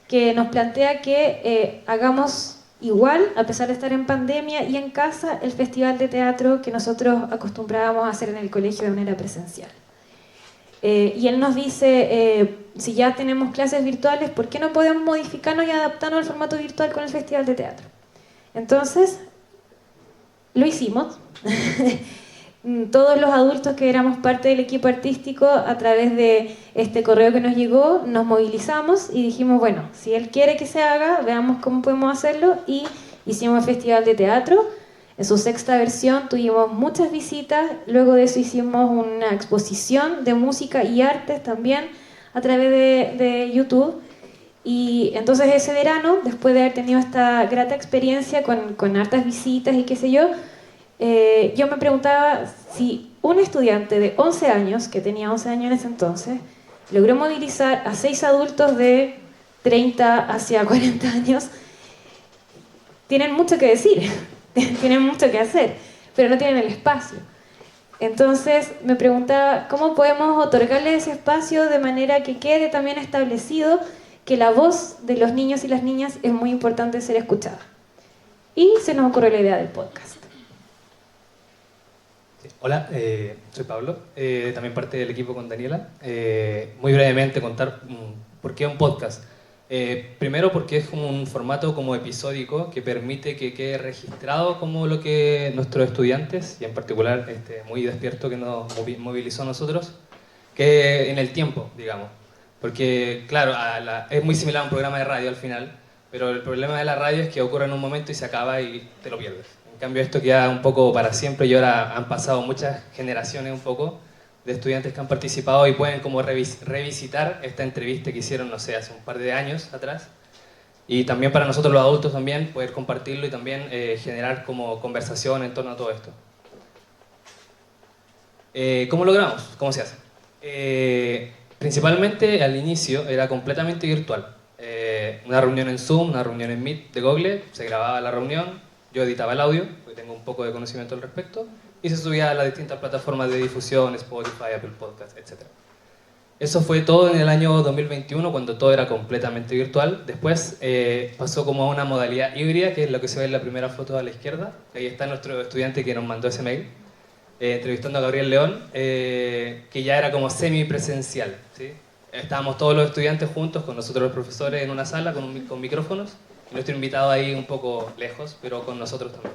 F: que nos plantea que hagamos igual, a pesar de estar en pandemia y en casa, el festival de teatro que nosotros acostumbrábamos a hacer en el colegio de manera presencial. Y él nos dice, si ya tenemos clases virtuales, ¿por qué no podemos modificarnos y adaptarnos al formato virtual con el festival de teatro? Entonces, lo hicimos. Todos los adultos que éramos parte del equipo artístico, a través de este correo que nos llegó, nos movilizamos y dijimos, bueno, si él quiere que se haga, veamos cómo podemos hacerlo, y hicimos el festival de teatro. En su 6ª versión tuvimos muchas visitas, luego de eso hicimos una exposición de música y artes también a través de YouTube. Y entonces ese verano, después de haber tenido esta grata experiencia con hartas visitas y qué sé yo, yo me preguntaba si un estudiante de 11 años, que tenía 11 años en ese entonces, logró movilizar a 6 adultos de 30 hacia 40 años, tienen mucho que decir. Tienen mucho que hacer, pero no tienen el espacio. Entonces me preguntaba cómo podemos otorgarle ese espacio de manera que quede también establecido que la voz de los niños y las niñas es muy importante ser escuchada. Y se nos ocurrió la idea del podcast.
G: Hola, soy Pablo, también parte del equipo con Daniela. Muy brevemente contar por qué un podcast. Primero porque es como un formato como episódico que permite que quede registrado como lo que nuestros estudiantes, y en particular muy despierto que nos movilizó a nosotros, que en el tiempo, digamos. Porque claro, es muy similar a un programa de radio al final, Pero el problema de la radio es que ocurre en un momento y se acaba y te lo pierdes. En cambio esto queda un poco para siempre y ahora han pasado muchas generaciones un poco de estudiantes que han participado y pueden como revisitar esta entrevista que hicieron, no sé, hace un par de años atrás. Y también para nosotros los adultos también poder compartirlo y también generar como conversación en torno a todo esto. ¿Cómo logramos? ¿Cómo se hace? Principalmente al inicio era completamente virtual. Una reunión en Zoom, una reunión en Meet de Google, se grababa la reunión, yo editaba el audio, porque tengo un poco de conocimiento al respecto, y se subía a las distintas plataformas de difusión, Spotify, Apple Podcasts, etc. Eso fue todo en el año 2021, cuando todo era completamente virtual. Después pasó como a una modalidad híbrida, que es lo que se ve en la primera foto a la izquierda. Ahí está nuestro estudiante que nos mandó ese mail, entrevistando a Gabriel León, que ya era como semipresencial, ¿sí? Estábamos todos los estudiantes juntos, con nosotros los profesores en una sala con micrófonos, y nuestro invitado ahí un poco lejos, pero con nosotros también.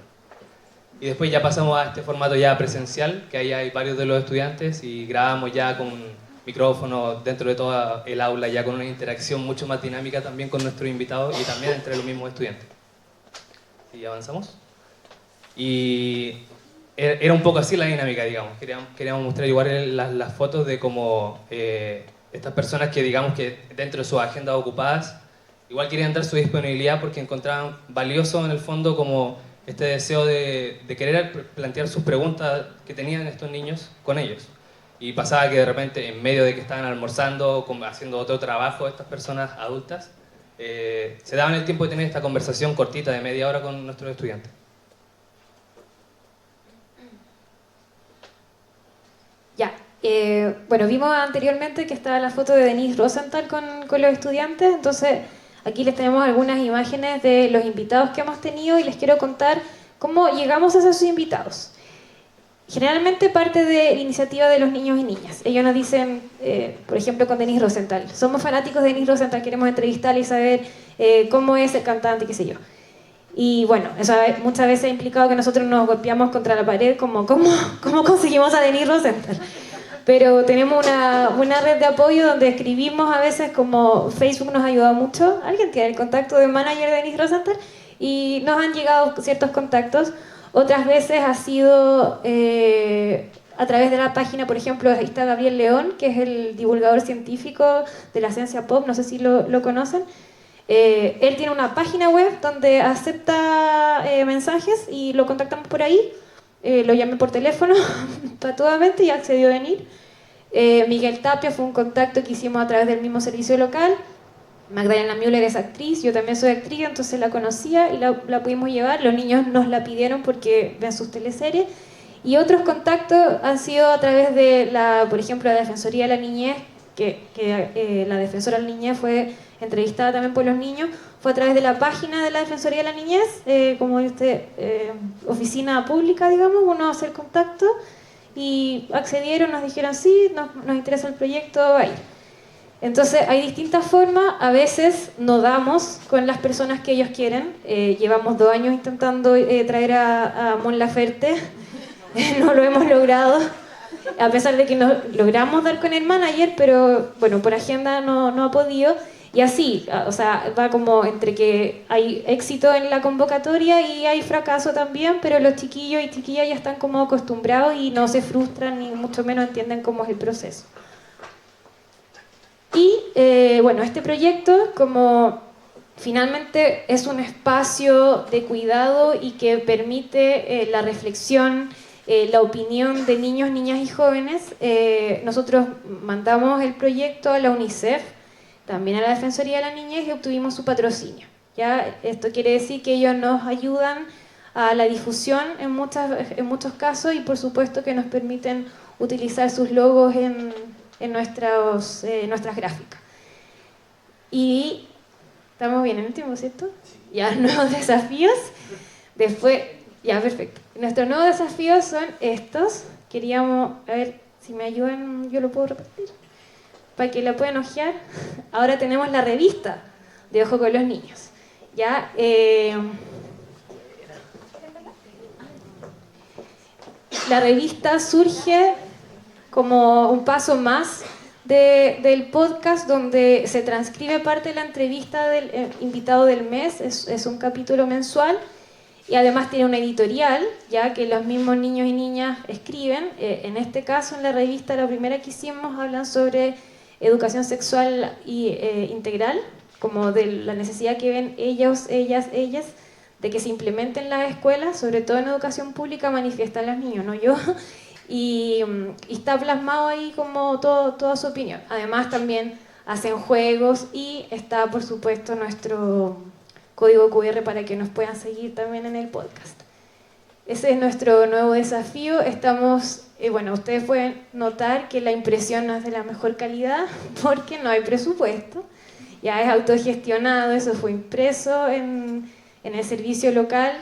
G: Y después ya pasamos a este formato ya presencial, que ahí hay varios de los estudiantes, y grabamos ya con micrófonos dentro de todo el aula, ya con una interacción mucho más dinámica también con nuestros invitados y también entre los mismos estudiantes. ¿Y avanzamos? Y era un poco así la dinámica, digamos. Queríamos mostrar igual las fotos de cómo estas personas que, digamos, que dentro de sus agendas ocupadas, igual querían dar su disponibilidad porque encontraban valioso en el fondo como este deseo de querer plantear sus preguntas que tenían estos niños con ellos. Y pasaba que de repente, en medio de que estaban almorzando, haciendo otro trabajo, estas personas adultas, se daban el tiempo de tener esta conversación cortita de media hora con nuestros estudiantes.
F: Ya, bueno, vimos anteriormente que estaba la foto de Denise Rosenthal con los estudiantes, entonces aquí les tenemos algunas imágenes de los invitados que hemos tenido y les quiero contar cómo llegamos a ser sus invitados. Generalmente parte de la iniciativa de los niños y niñas. Ellos nos dicen, por ejemplo, con Denise Rosenthal, somos fanáticos de Denise Rosenthal, queremos entrevistarla y saber cómo es el cantante, qué sé yo. Y bueno, eso muchas veces ha implicado que nosotros nos golpeamos contra la pared, como ¿cómo conseguimos a Denise Rosenthal? Pero tenemos una red de apoyo donde escribimos a veces, como Facebook nos ha ayudado mucho. Alguien tiene el contacto del manager de Denise Rosenthal y nos han llegado ciertos contactos. Otras veces ha sido a través de la página, por ejemplo, ahí está Gabriel León, que es el divulgador científico de la ciencia pop, no sé si lo conocen. Él tiene una página web donde acepta mensajes y lo contactamos por ahí. Lo llamé por teléfono patuamente y accedió a venir. Miguel Tapia fue un contacto que hicimos a través del mismo servicio local. Magdalena Müller es actriz, yo también soy actriz, entonces la conocía y la pudimos llevar. Los niños nos la pidieron porque ven sus teleseries. Y otros contactos han sido a través de, por ejemplo, la Defensoría de la Niñez, que la Defensora de la Niñez fue entrevistada también por los niños. Fue a través de la página de la Defensoría de la Niñez, como oficina pública, digamos, uno hace el contacto y accedieron, nos dijeron sí, nos interesa el proyecto, ahí. Entonces hay distintas formas, a veces no damos con las personas que ellos quieren. Llevamos 2 años intentando traer a Mon Laferte, no lo hemos logrado, a pesar de que nos logramos dar con el manager, pero bueno, por agenda no ha podido. Y así, o sea, va como entre que hay éxito en la convocatoria y hay fracaso también, pero los chiquillos y chiquillas ya están como acostumbrados y no se frustran ni mucho menos entienden cómo es el proceso. Y bueno, este proyecto como finalmente es un espacio de cuidado y que permite la reflexión, la opinión de niños, niñas y jóvenes, nosotros mandamos el proyecto a la UNICEF, también a la Defensoría de la Niñez y obtuvimos su patrocinio. ¿Ya? Esto quiere decir que ellos nos ayudan a la difusión en muchos casos y por supuesto que nos permiten utilizar sus logos en nuestras gráficas. Y estamos bien en el tiempo, ¿cierto? Ya, nuevos desafíos. Después, ya, perfecto. Nuestros nuevos desafíos son estos. Queríamos, a ver si me ayudan, yo lo puedo repetir, para que la puedan hojear. Ahora tenemos la revista de Ojo con los Niños. ¿Ya? La revista surge como un paso más del podcast, donde se transcribe parte de la entrevista del invitado del mes. Es un capítulo mensual y además tiene una editorial, ya que los mismos niños y niñas escriben. En este caso, en la revista, la primera que hicimos, hablan sobre educación sexual integral, como de la necesidad que ven ellos, ellas, de que se implementen en las escuelas, sobre todo en educación pública, manifiestan los niños, no yo. Y está plasmado ahí como toda su opinión. Además también hacen juegos y está, por supuesto, nuestro código QR para que nos puedan seguir también en el podcast. Ese es nuestro nuevo desafío. Estamos, bueno, ustedes pueden notar que la impresión no es de la mejor calidad porque no hay presupuesto. Ya es autogestionado, eso fue impreso en el servicio local.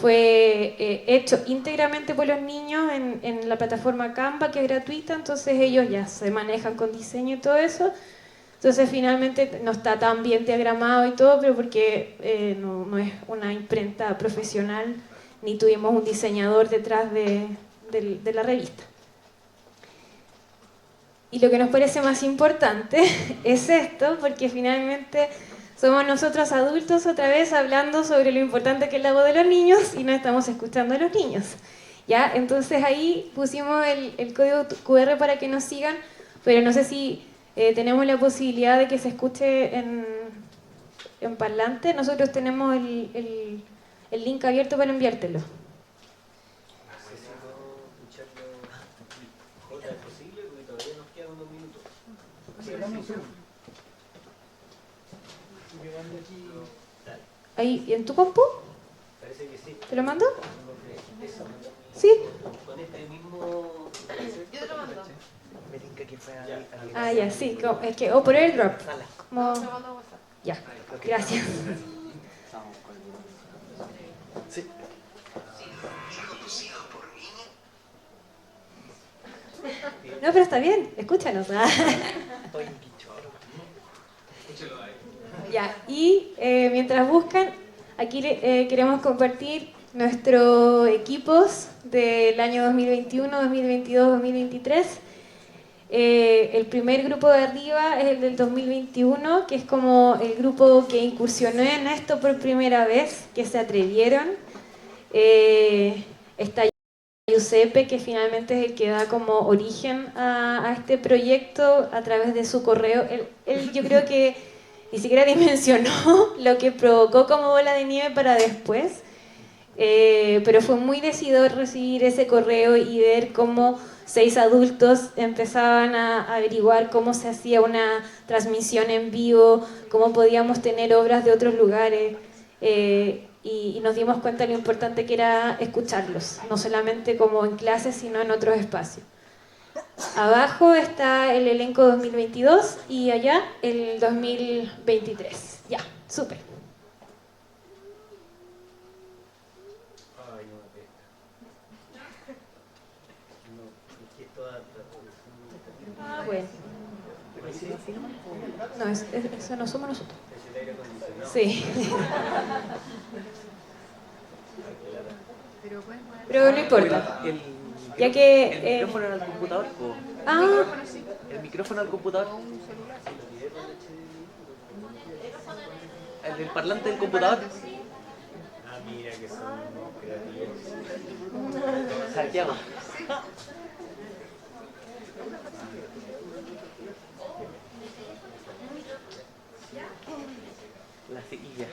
F: Fue hecho íntegramente por los niños en la plataforma Canva, que es gratuita, entonces ellos ya se manejan con diseño y todo eso. Entonces finalmente no está tan bien diagramado y todo, pero porque no es una imprenta profesional, ni tuvimos un diseñador detrás de la revista. Y lo que nos parece más importante es esto, porque finalmente somos nosotros adultos otra vez hablando sobre lo importante que es la voz de los niños y no estamos escuchando a los niños. ¿Ya? Entonces ahí pusimos el código QR para que nos sigan, pero no sé si tenemos la posibilidad de que se escuche en parlante. Nosotros tenemos el link abierto para enviártelo.
A: Necesito escucharlo. Jota, ¿es posible? Porque todavía nos quedan unos minutos.
F: ¿Ahí en tu compu?
A: Parece que sí.
F: ¿Te lo mando?
A: Eso.
F: Sí.
A: Con este mismo...
H: Yo te lo mando.
C: Me tinca que fue
F: Ah, ya, sí. Es que, por airdrop. Como...
H: Te mando a WhatsApp.
F: Ya, gracias.
C: Sí.
F: No, pero está bien, escúchanos.
C: Estoy en Quichoro.
F: Ya, y mientras buscan, aquí queremos compartir nuestros equipos del año 2021, 2022, 2023. El primer grupo de arriba es el del 2021, que es como el grupo que incursionó en esto por primera vez, que se atrevieron. Está Giuseppe, que finalmente es el que da como origen a este proyecto a través de su correo. Él yo creo que ni siquiera dimensionó lo que provocó como bola de nieve para después, pero fue muy decidor recibir ese correo y ver cómo 6 adultos empezaban a averiguar cómo se hacía una transmisión en vivo, cómo podíamos tener obras de otros lugares, y nos dimos cuenta de lo importante que era escucharlos, no solamente como en clases, sino en otros espacios. Abajo está el elenco 2022 y allá el 2023. Ya, súper.
A: Ay, no me pesca. No, es que toda...
F: Ah, bueno. No, eso no somos nosotros.
A: Es el aire acondicionado.
F: Sí.
H: Pero
F: Pero no importa.
I: El
F: Ya que...
I: micrófono al computador, po.
F: Ah,
I: El micrófono al computador. El del parlante del computador.
A: Ah, mira que son creativos.
I: Hackeamos. La sequilla.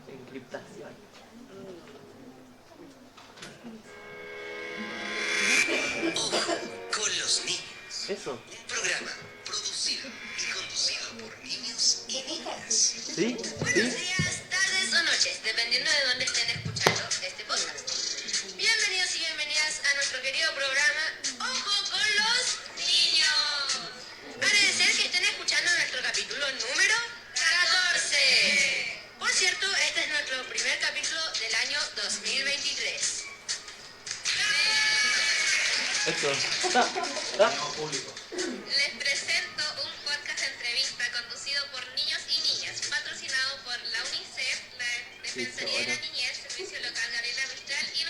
I: Encriptación.
J: Con los niños.
I: Eso.
J: Un programa producido y conducido por niños y niñas.
I: ¿Sí?
K: Buenos días, tardes o noches, dependiendo de dónde estén escuchando este podcast. Bienvenidos y bienvenidas a nuestro querido programa Ojo con los niños. Agradecer que estén escuchando nuestro capítulo número 14. Por cierto, este es nuestro primer capítulo del año 2023.
I: Eso.
K: Les presento un podcast de entrevista conducido por niños y niñas, patrocinado por la UNICEF, la Defensoría de la Niñez, Servicio Local Gabriela Mistral y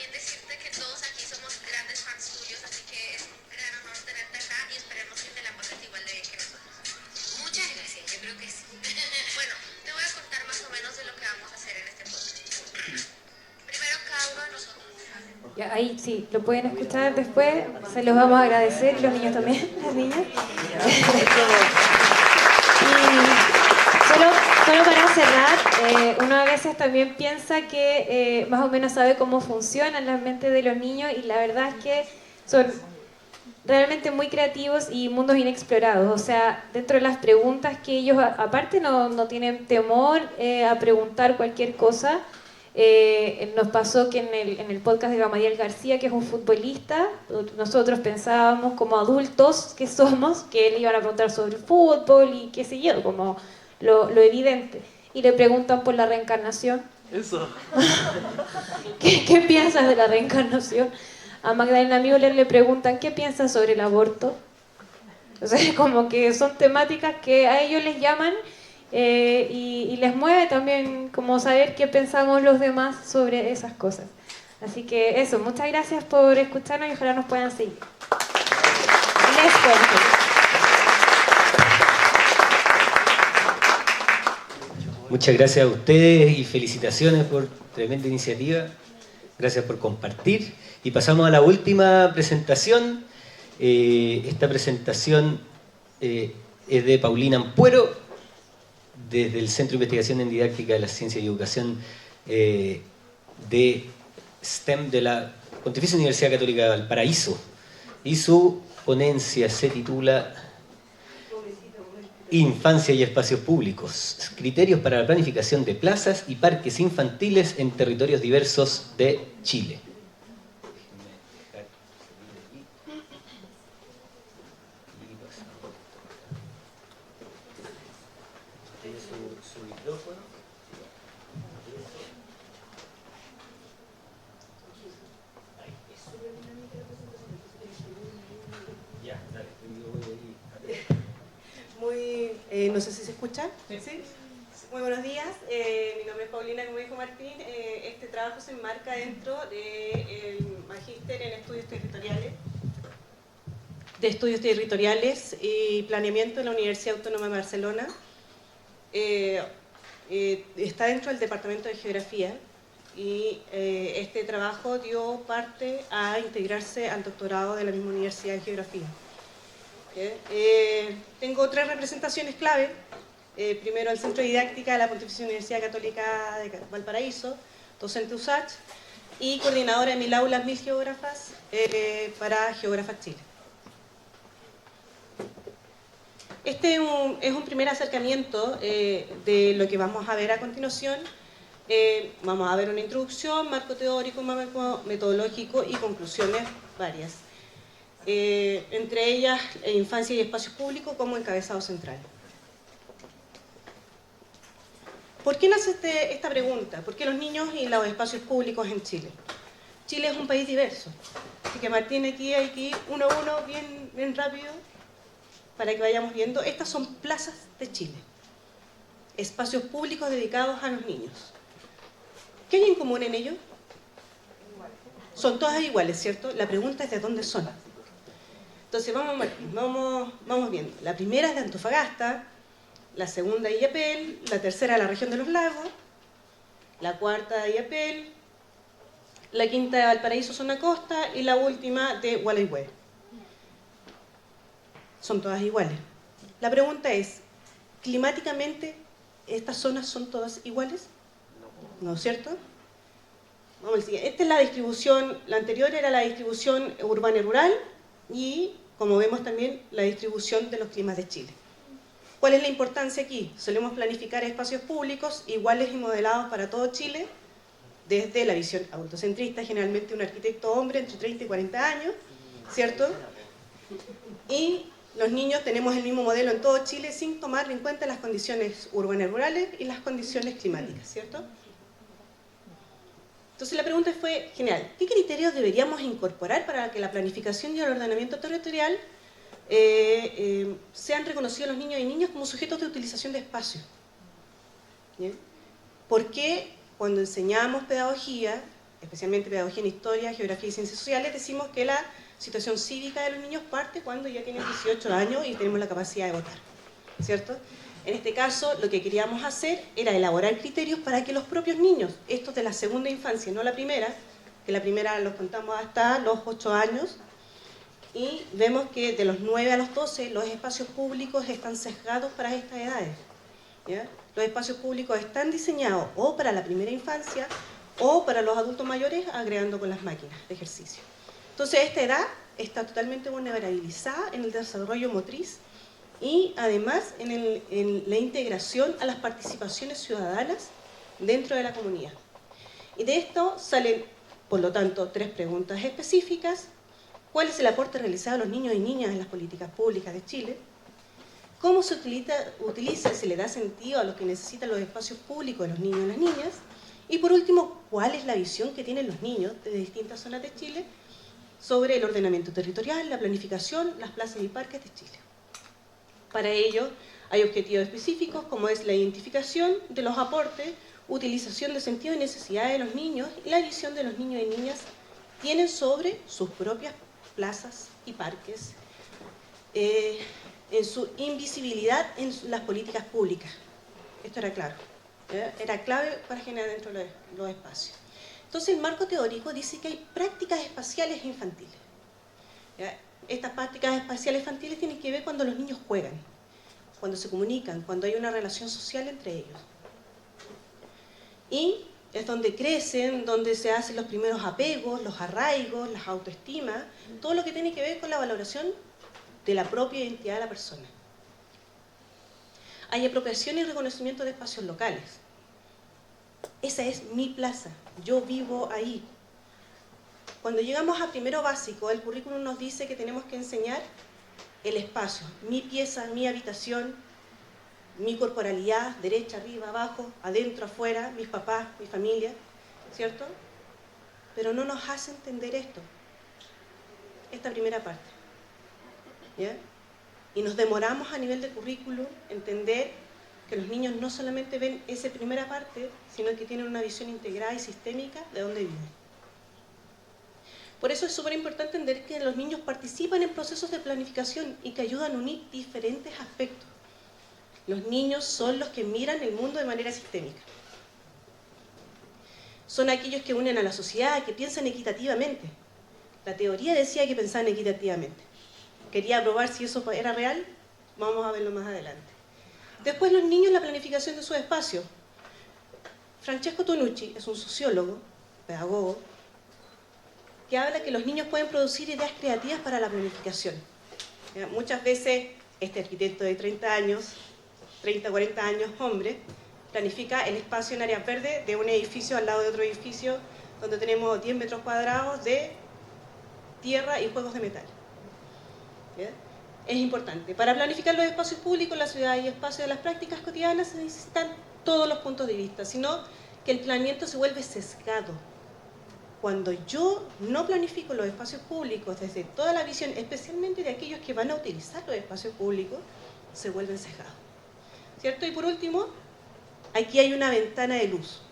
K: también decirte que todos aquí somos grandes fans tuyos, así que es un gran honor tenerte acá y esperemos que te la pases igual de bien que nosotros. Muchas gracias, yo creo que sí. Bueno, te voy a contar más o menos de lo que vamos a hacer en este podcast. Primero, cada uno de nosotros.
F: Ya, ahí sí, lo pueden escuchar después, se los vamos a agradecer, y los niños también, las niñas. Y solo para cerrar, uno a veces también piensa que más o menos sabe cómo funcionan las mentes de los niños, y la verdad es que son realmente muy creativos y mundos inexplorados. O sea, dentro de las preguntas que ellos, aparte, no tienen temor a preguntar cualquier cosa. Nos pasó que en el podcast de Gamaliel García, que es un futbolista, nosotros pensábamos como adultos que somos, que él iban a preguntar sobre el fútbol y qué sé yo, como lo evidente. Y le preguntan por la reencarnación.
I: Eso.
F: ¿Qué piensas de la reencarnación? A Magdalena Müller le preguntan ¿qué piensas sobre el aborto? O sea, como que son temáticas que a ellos les llaman y les mueve también como saber qué pensamos los demás sobre esas cosas. Así que eso, muchas gracias por escucharnos y ojalá nos puedan seguir. Les cuento.
A: Muchas gracias a ustedes y felicitaciones por tremenda iniciativa. Gracias por compartir. Y pasamos a la última presentación. Esta presentación es de Paulina Ampuero, desde el Centro de Investigación en Didáctica de la Ciencia y Educación de STEM de la Pontificia Universidad Católica de Valparaíso. Y su ponencia se titula Infancia y espacios públicos, criterios para la planificación de plazas y parques infantiles en territorios diversos de Chile.
H: No sé si se escucha. ¿Sí? Muy buenos días, mi nombre es Paulina, como dijo Martín. Este trabajo se enmarca dentro del Magíster en Estudios Territoriales y Planeamiento de la Universidad Autónoma de Barcelona. Está dentro del Departamento de Geografía y este trabajo dio parte a integrarse al doctorado de la misma Universidad de Geografía. Tengo 3 representaciones clave. Primero, el Centro de Didáctica de la Pontificia Universidad Católica de Valparaíso, docente USACH, y coordinadora de 1000 aulas, 1000 geógrafas para Geógrafas Chile. Este es un primer acercamiento de lo que vamos a ver a continuación. Vamos a ver una introducción, marco teórico, marco metodológico y conclusiones varias. Entre ellas, infancia y espacios públicos como encabezado central. ¿Por qué nace esta pregunta? ¿Por qué los niños y los espacios públicos en Chile? Chile es un país diverso, así que Martín aquí uno a uno, bien rápido, para que vayamos viendo. Estas son plazas de Chile, espacios públicos dedicados a los niños. ¿Qué hay en común en ellos? Son todas iguales, ¿cierto? La pregunta es ¿de dónde son? Entonces vamos viendo. La primera es de Antofagasta, la segunda de Illapel, la tercera de la región de los lagos, la cuarta de Illapel, la quinta de Valparaíso, zona costa, y la última de Gualeguay. Son todas iguales. La pregunta es, climáticamente, ¿estas zonas son todas iguales? ¿No es cierto? Vamos al siguiente. Esta es la distribución, la anterior era la distribución urbana y rural, y como vemos también la distribución de los climas de Chile. ¿Cuál es la importancia aquí? Solemos planificar espacios públicos iguales y modelados para todo Chile, desde la visión autocentrista, generalmente un arquitecto hombre entre 30 y 40 años, ¿cierto? Y los niños tenemos el mismo modelo en todo Chile sin tomar en cuenta las condiciones urbanas y rurales y las condiciones climáticas, ¿cierto? Entonces la pregunta fue general, ¿qué criterios deberíamos incorporar para que la planificación y el ordenamiento territorial sean reconocidos los niños y niñas como sujetos de utilización de espacio? ¿Bien? ¿Por qué cuando enseñamos pedagogía especialmente pedagogía en historia, geografía y ciencias sociales, decimos que la situación cívica de los niños parte cuando ya tienen 18 años y tenemos la capacidad de votar, ¿cierto? En este caso, lo que queríamos hacer era elaborar criterios para que los propios niños, estos de la segunda infancia, no la primera, que la primera los contamos hasta los 8 años, y vemos que de los 9 a los 12 los espacios públicos están sesgados para estas edades, ¿ya? Los espacios públicos están diseñados o para la primera infancia o para los adultos mayores, agregando con las máquinas de ejercicio. Entonces, esta edad está totalmente vulnerabilizada en el desarrollo motriz y además en la integración a las participaciones ciudadanas dentro de la comunidad. Y de esto salen, por lo tanto, 3 preguntas específicas. ¿Cuál es el aporte realizado a los niños y niñas en las políticas públicas de Chile? ¿Cómo se utiliza y se le da sentido a lo que necesitan los espacios públicos de los niños y las niñas? Y por último, ¿cuál es la visión que tienen los niños de distintas zonas de Chile sobre el ordenamiento territorial, la planificación, las plazas y parques de Chile? Para ello, hay objetivos específicos como es la identificación de los aportes, utilización de sentido y necesidades de los niños y la visión de los niños y niñas tienen sobre sus propias plazas y parques, en su invisibilidad en las políticas públicas. Esto era claro, era clave para generar dentro de los espacios. Entonces el marco teórico dice que hay prácticas espaciales infantiles. Estas prácticas espaciales infantiles tienen que ver cuando los niños juegan, cuando se comunican, cuando hay una relación social entre ellos. Y es donde crecen, donde se hacen los primeros apegos, los arraigos, las autoestimas, todo lo que tiene que ver con la valoración de la propia identidad de la persona. Hay apropiación y reconocimiento de espacios locales. Esa es mi plaza, yo vivo ahí. Cuando llegamos a primero básico, el currículum nos dice que tenemos que enseñar el espacio, mi pieza, mi habitación, mi corporalidad, derecha, arriba, abajo, adentro, afuera, mis papás, mi familia, ¿cierto? Pero no nos hace entender esto, esta primera parte, ¿ya? Y nos demoramos a nivel de currículum entender que los niños no solamente ven esa primera parte, sino que tienen una visión integrada y sistémica de dónde viven. Por eso es súper importante entender que los niños participan en procesos de planificación y que ayudan a unir diferentes aspectos. Los niños son los que miran el mundo de manera sistémica. Son aquellos que unen a la sociedad, que piensan equitativamente. La teoría decía que pensaban equitativamente. Quería probar si eso era real, vamos a verlo más adelante. Después los niños, la planificación de su espacio. Francesco Tonucci es un sociólogo, pedagogo, que habla que los niños pueden producir ideas creativas para la planificación. Muchas veces este arquitecto de 30, 40 años, hombre, planifica el espacio en áreas verdes de un edificio al lado de otro edificio donde tenemos 10 metros cuadrados de tierra y juegos de metal. ¿Ya? Es importante. Para planificar los espacios públicos en la ciudad y espacios de las prácticas cotidianas se necesitan todos los puntos de vista, sino que el planeamiento se vuelve sesgado. Cuando yo no planifico los espacios públicos desde toda la visión, especialmente de aquellos que van a utilizar los espacios públicos, se vuelven sesgados, ¿cierto? Y por último, aquí hay una ventana de luz.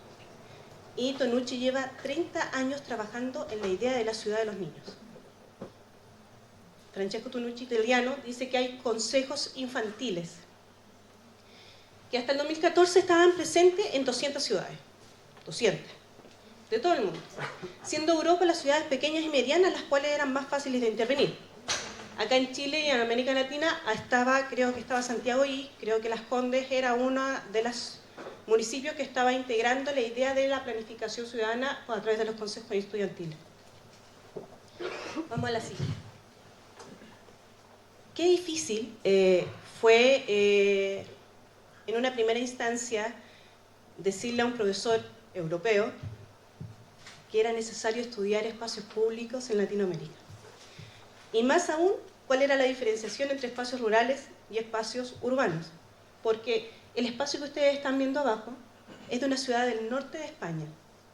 H: Y Tonucci lleva 30 años trabajando en la idea de la ciudad de los niños. Francesco Tonucci, italiano, dice que hay consejos infantiles que hasta el 2014 estaban presentes en 200 ciudades. 200. De todo el mundo. Siendo Europa las ciudades pequeñas y medianas las cuales eran más fáciles de intervenir. Acá en Chile y en América Latina creo que estaba Santiago y creo que Las Condes era uno de los municipios que estaba integrando la idea de la planificación ciudadana a través de los consejos estudiantiles. Vamos a la siguiente. Qué difícil fue en una primera instancia decirle a un profesor europeo que era necesario estudiar espacios públicos en Latinoamérica. Y más aún, cuál era la diferenciación entre espacios rurales y espacios urbanos. Porque el espacio que ustedes están viendo abajo es de una ciudad del norte de España,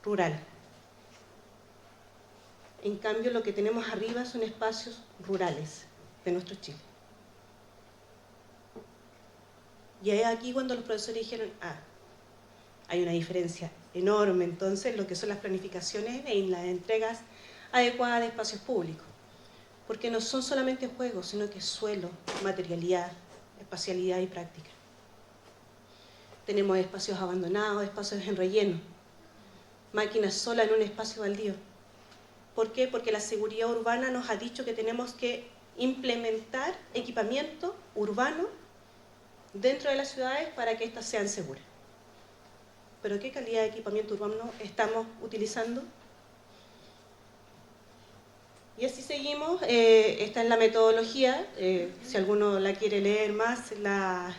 H: rural. En cambio, lo que tenemos arriba son espacios rurales de nuestro Chile. Y es aquí cuando los profesores dijeron, hay una diferencia enorme entonces lo que son las planificaciones y las entregas adecuadas de espacios públicos. Porque no son solamente juegos, sino que es suelo, materialidad, espacialidad y práctica. Tenemos espacios abandonados, espacios en relleno, máquinas solas en un espacio baldío. ¿Por qué? Porque la seguridad urbana nos ha dicho que tenemos que implementar equipamiento urbano dentro de las ciudades para que éstas sean seguras. ¿Pero qué calidad de equipamiento urbano estamos utilizando? Y así seguimos. Esta es la metodología. Si alguno la quiere leer más, la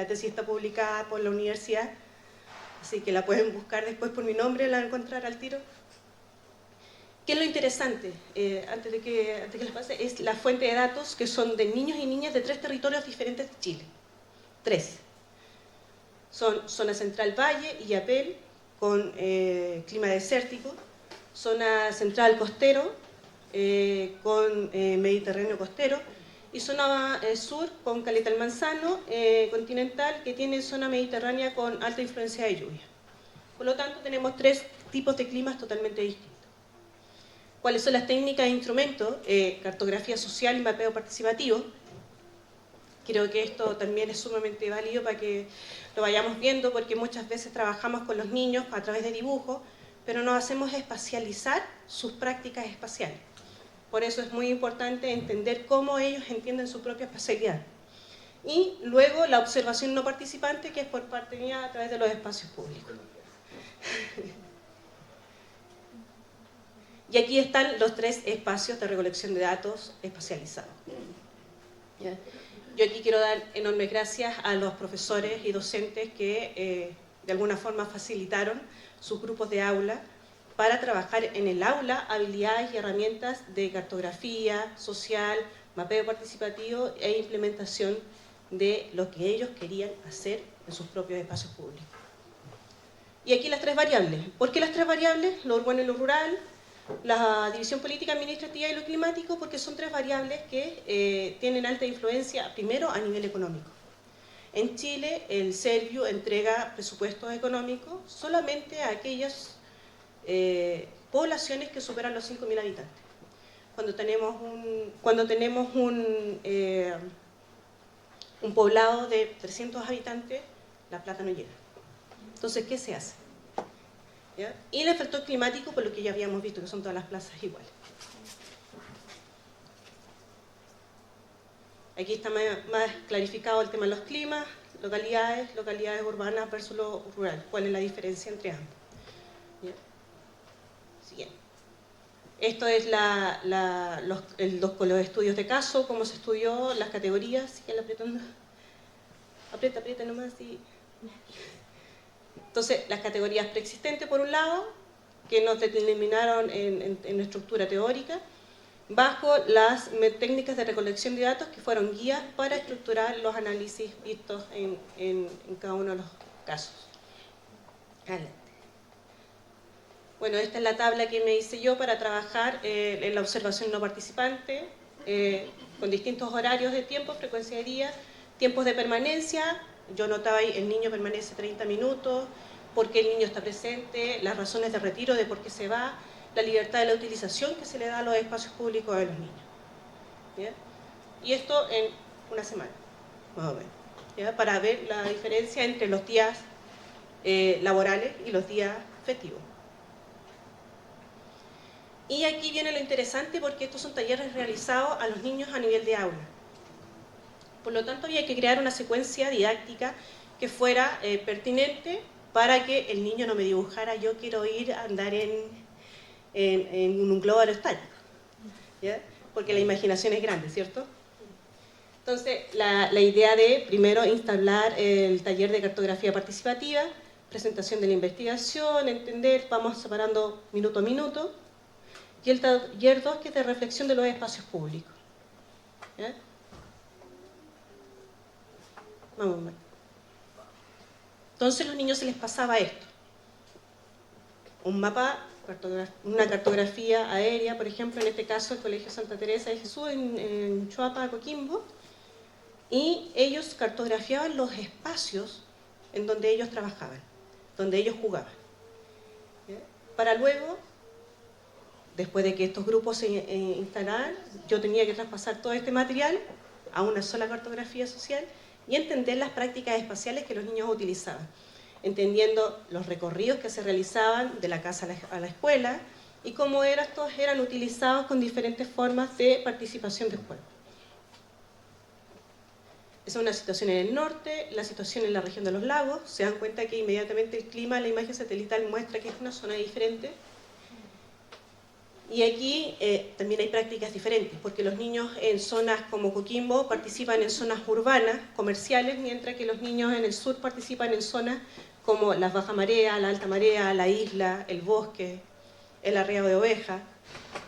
H: tesis está publicada por la universidad, así que la pueden buscar después por mi nombre, la van a encontrar al tiro. ¿Qué es lo interesante? Antes de que les pase, es la fuente de datos que son de niños y niñas de 3 territorios diferentes de Chile. 3. Son zona central Valle y Yapel, con clima desértico, zona central costero, con Mediterráneo costero, y zona sur con Caleta del Manzano, continental, que tiene zona mediterránea con alta influencia de lluvia. Por lo tanto, tenemos 3 tipos de climas totalmente distintos. ¿Cuáles son las técnicas e instrumentos? Cartografía social y mapeo participativo. Creo que esto también es sumamente válido para que lo vayamos viendo, porque muchas veces trabajamos con los niños a través de dibujos, pero no hacemos espacializar sus prácticas espaciales. Por eso es muy importante entender cómo ellos entienden su propia espacialidad. Y luego la observación no participante, que es por parte mía a través de los espacios públicos. Y aquí están los 3 espacios de recolección de datos espacializados. ¿Ya? Yo aquí quiero dar enormes gracias a los profesores y docentes que de alguna forma facilitaron sus grupos de aula para trabajar en el aula habilidades y herramientas de cartografía social, mapeo participativo e implementación de lo que ellos querían hacer en sus propios espacios públicos. Y aquí las 3 variables. ¿Por qué las 3 variables? Lo urbano y lo rural, la división política administrativa y lo climático, porque son 3 variables que tienen alta influencia, primero, a nivel económico. En Chile, el Serviu entrega presupuestos económicos solamente a aquellas poblaciones que superan los 5.000 habitantes. Cuando tenemos un poblado de 300 habitantes, la plata no llega. Entonces, ¿qué se hace? ¿Ya? Y el efecto climático, por lo que ya habíamos visto, que son todas las plazas iguales. Aquí está más clarificado el tema de los climas, localidades urbanas versus lo rural. ¿Cuál es la diferencia entre ambos? ¿Ya? Siguiente. Esto es los estudios de caso, cómo se estudió, las categorías. Siguen apretando. Aprieta nomás y... Entonces, las categorías preexistentes, por un lado, que nos determinaron en estructura teórica, bajo las técnicas de recolección de datos que fueron guías para estructurar los análisis vistos en cada uno de los casos. Adelante. Bueno, esta es la tabla que me hice yo para trabajar en la observación no participante, con distintos horarios de tiempo, frecuencia de día, tiempos de permanencia. Yo notaba ahí, el niño permanece 30 minutos, por qué el niño está presente, las razones de retiro, de por qué se va, la libertad de la utilización que se le da a los espacios públicos de los niños. ¿Ya? Y esto en una semana, más o menos, ¿ya? Para ver la diferencia entre los días laborales y los días festivos. Y aquí viene lo interesante, porque estos son talleres realizados a los niños a nivel de aula. Por lo tanto, había que crear una secuencia didáctica que fuera pertinente para que el niño no me dibujara, yo quiero ir a andar en un globo aerostático, ¿ya? Porque la imaginación es grande, ¿cierto? Entonces, la idea de, primero, instalar el taller de cartografía participativa, presentación de la investigación, entender, vamos separando minuto a minuto, y el taller 2, que es de reflexión de los espacios públicos. ¿Ya? Vamos a ver. Entonces, a los niños se les pasaba esto. Un mapa, una cartografía aérea, por ejemplo, en este caso el Colegio Santa Teresa de Jesús en Choapa, Coquimbo, y ellos cartografiaban los espacios en donde ellos trabajaban. donde ellos jugaban. ¿Ya? Para luego, después de que estos grupos se instalaran, yo tenía que traspasar todo este material a una sola cartografía social y entender las prácticas espaciales que los niños utilizaban, entendiendo los recorridos que se realizaban de la casa a la escuela y cómo estos eran utilizados con diferentes formas de participación de juego. Esa es una situación en el norte, la situación en la región de los lagos. Se dan cuenta que inmediatamente el clima, la imagen satelital muestra que es una zona diferente. Y aquí también hay prácticas diferentes, porque los niños en zonas como Coquimbo participan en zonas urbanas, comerciales, mientras que los niños en el sur participan en zonas como las baja marea, la alta marea, la isla, el bosque, el arreo de ovejas.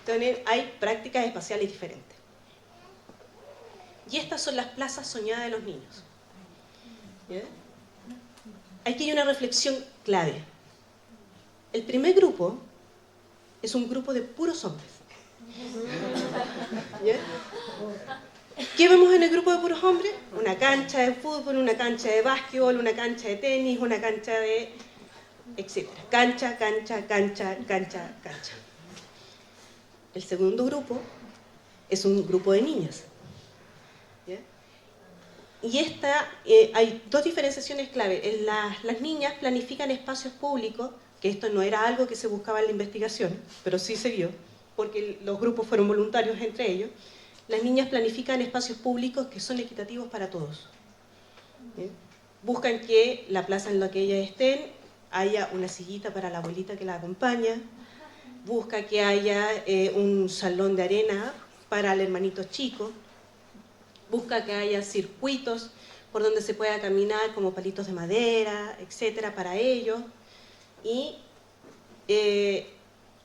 H: Entonces hay prácticas espaciales diferentes. Y estas son las plazas soñadas de los niños. ¿Ya? Aquí hay una reflexión clave. El primer grupo es un grupo de puros hombres. ¿Ya? ¿Qué vemos en el grupo de puros hombres? Una cancha de fútbol, una cancha de básquetbol, una cancha de tenis, una cancha de... etcétera. Cancha, cancha, cancha, cancha, cancha. El segundo grupo es un grupo de niñas. ¿Ya? Y hay dos diferenciaciones clave. Las niñas planifican espacios públicos, que esto no era algo que se buscaba en la investigación, pero sí se vio, porque los grupos fueron voluntarios entre ellos. Las niñas planifican espacios públicos que son equitativos para todos. ¿Sí? Buscan que la plaza en la que ellas estén haya una sillita para la abuelita que la acompaña, busca que haya un salón de arena para el hermanito chico, busca que haya circuitos por donde se pueda caminar como palitos de madera, etcétera, para ellos, y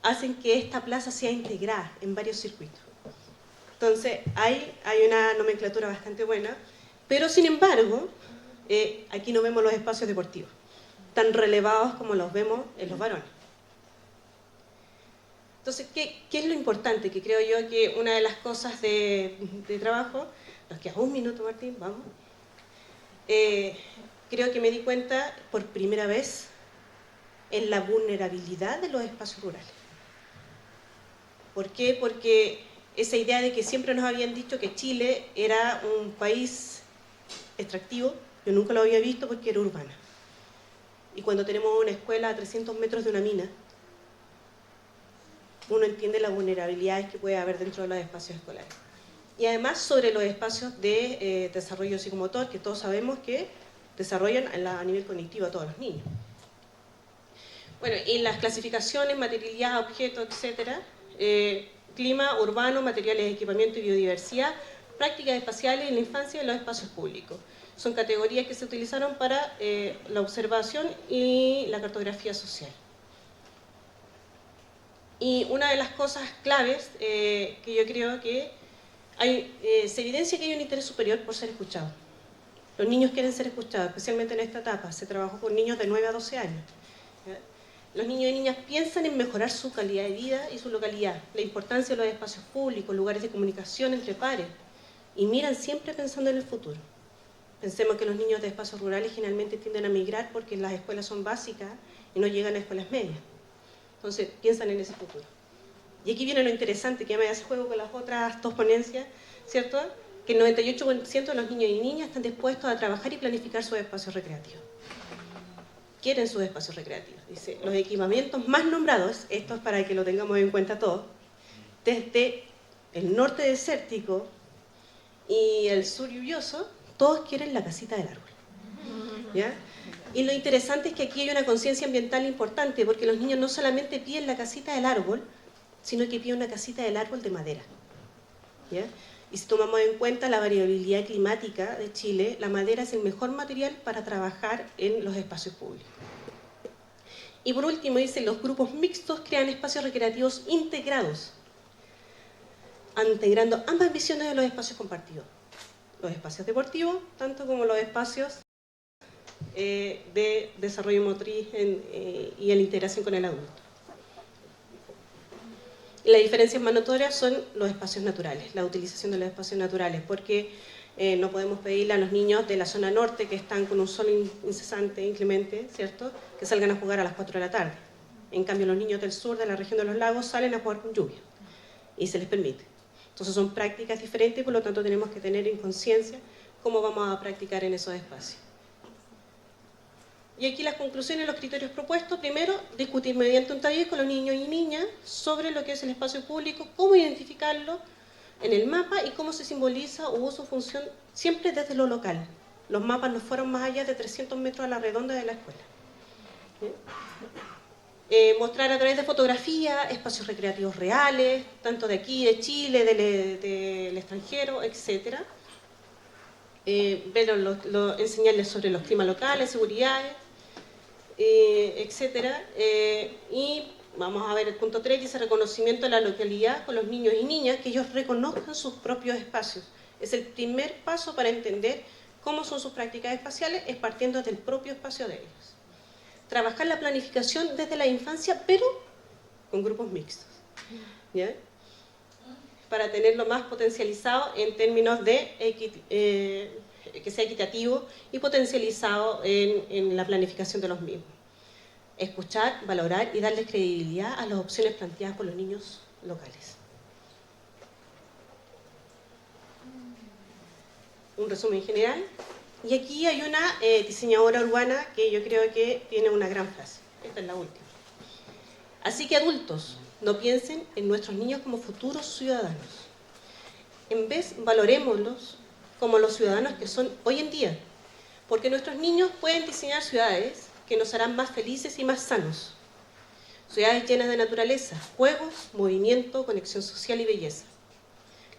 H: hacen que esta plaza sea integrada en varios circuitos. Entonces hay una nomenclatura bastante buena, pero sin embargo aquí no vemos los espacios deportivos tan relevados como los vemos en los varones. Entonces, ¿qué es lo importante? Que creo yo que una de las cosas de trabajo, nos queda un minuto, Martín, vamos. Creo que me di cuenta por primera vez en la vulnerabilidad de los espacios rurales. ¿Por qué? Porque esa idea de que siempre nos habían dicho que Chile era un país extractivo, yo nunca lo había visto porque era urbana. Y cuando tenemos una escuela a 300 metros de una mina, uno entiende las vulnerabilidades que puede haber dentro de los espacios escolares. Y además sobre los espacios de desarrollo psicomotor, que todos sabemos que desarrollan a nivel cognitivo a todos los niños. Bueno, y las clasificaciones, materialidad, objeto, etcétera, clima, urbano, materiales de equipamiento y biodiversidad, prácticas espaciales en la infancia y los espacios públicos. Son categorías que se utilizaron para la observación y la cartografía social. Y una de las cosas claves que yo creo que se evidencia que hay un interés superior por ser escuchados. Los niños quieren ser escuchados, especialmente en esta etapa. Se trabajó con niños de 9 a 12 años. ¿Ya? Los niños y niñas piensan en mejorar su calidad de vida y su localidad, la importancia de los espacios públicos, lugares de comunicación entre pares, y miran siempre pensando en el futuro. Pensemos que los niños de espacios rurales generalmente tienden a migrar porque las escuelas son básicas y no llegan a escuelas medias. Entonces piensan en ese futuro. Y aquí viene lo interesante, que me hace juego con las otras dos ponencias, ¿cierto? Que el 98% de los niños y niñas están dispuestos a trabajar y planificar sus espacios recreativos. Quieren sus espacios recreativos. Dice, los equipamientos más nombrados, esto es para que lo tengamos en cuenta todos, desde el norte desértico y el sur lluvioso, todos quieren la casita del árbol. ¿Ya? Y lo interesante es que aquí hay una conciencia ambiental importante, porque los niños no solamente piden la casita del árbol, sino que piden una casita del árbol de madera. ¿Ya? Y si tomamos en cuenta la variabilidad climática de Chile, la madera es el mejor material para trabajar en los espacios públicos. Y por último, dice, los grupos mixtos crean espacios recreativos integrados, integrando ambas visiones de los espacios compartidos. Los espacios deportivos, tanto como los espacios de desarrollo motriz y en la integración con el adulto. Y las diferencias más notorias son los espacios naturales, la utilización de los espacios naturales, porque No podemos pedirle a los niños de la zona norte que están con un sol incesante, inclemente, ¿cierto?, que salgan a jugar a las 4 de la tarde. En cambio, los niños del sur, de la región de los lagos, salen a jugar con lluvia y se les permite. Entonces son prácticas diferentes y por lo tanto tenemos que tener en conciencia cómo vamos a practicar en esos espacios. Y aquí las conclusiones, los criterios propuestos. Primero, discutir mediante un taller con los niños y niñas sobre lo que es el espacio público, cómo identificarlo en el mapa y cómo se simboliza o usa su función siempre desde lo local. Los mapas no fueron más allá de 300 metros a la redonda de la escuela. Mostrar a través de fotografía espacios recreativos reales, tanto de aquí, de Chile, del extranjero, etc. Enseñarles sobre los climas locales, seguridades, etc. Y vamos a ver el punto 3, dice reconocimiento de la localidad con los niños y niñas, que ellos reconozcan sus propios espacios. Es el primer paso para entender cómo son sus prácticas espaciales, es partiendo del propio espacio de ellos. Trabajar la planificación desde la infancia, pero con grupos mixtos, ¿ya? Para tenerlo más potencializado en términos de que sea equitativo y potencializado en la planificación de los mismos. Escuchar, valorar y darle credibilidad a las opciones planteadas por los niños locales. Un resumen general. Y aquí hay una diseñadora urbana que yo creo que tiene una gran frase. Esta es la última. Así que adultos, no piensen en nuestros niños como futuros ciudadanos. En vez, valorémoslos como los ciudadanos que son hoy en día. Porque nuestros niños pueden diseñar ciudades que nos harán más felices y más sanos. Ciudades llenas de naturaleza, juegos, movimiento, conexión social y belleza.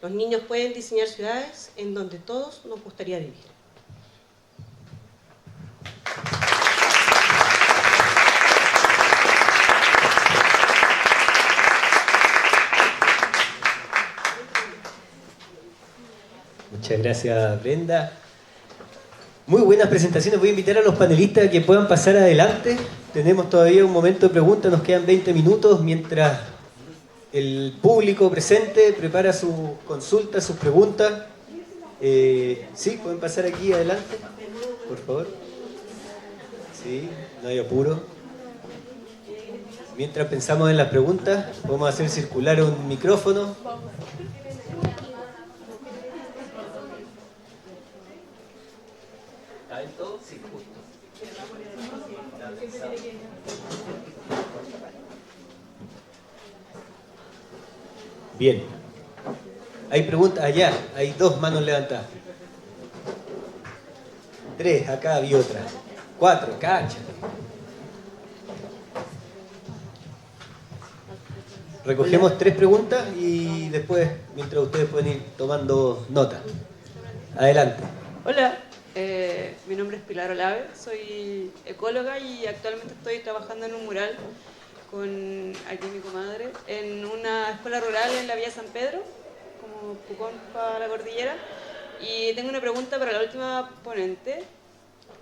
H: Los niños pueden diseñar ciudades en donde todos nos gustaría vivir.
A: Muchas gracias, Brenda. Muy buenas presentaciones. Voy a invitar a los panelistas a que puedan pasar adelante. Tenemos todavía un momento de preguntas, nos quedan 20 minutos mientras el público presente prepara su consulta, sus preguntas. Sí, pueden pasar aquí adelante, por favor. Sí, no hay apuro. Mientras pensamos en las preguntas, vamos a hacer circular un micrófono. Sí, justo. Bien. Hay preguntas allá, hay 2 manos levantadas. 3, acá había otra. 4, cacha. Recogemos 3 preguntas y después, mientras ustedes pueden ir tomando nota. Adelante.
L: Hola. Mi nombre es Pilar Olave, soy ecóloga y actualmente estoy trabajando en un mural con aquí mi comadre en una escuela rural en la Villa San Pedro, como Pucón para la cordillera, y tengo una pregunta para la última ponente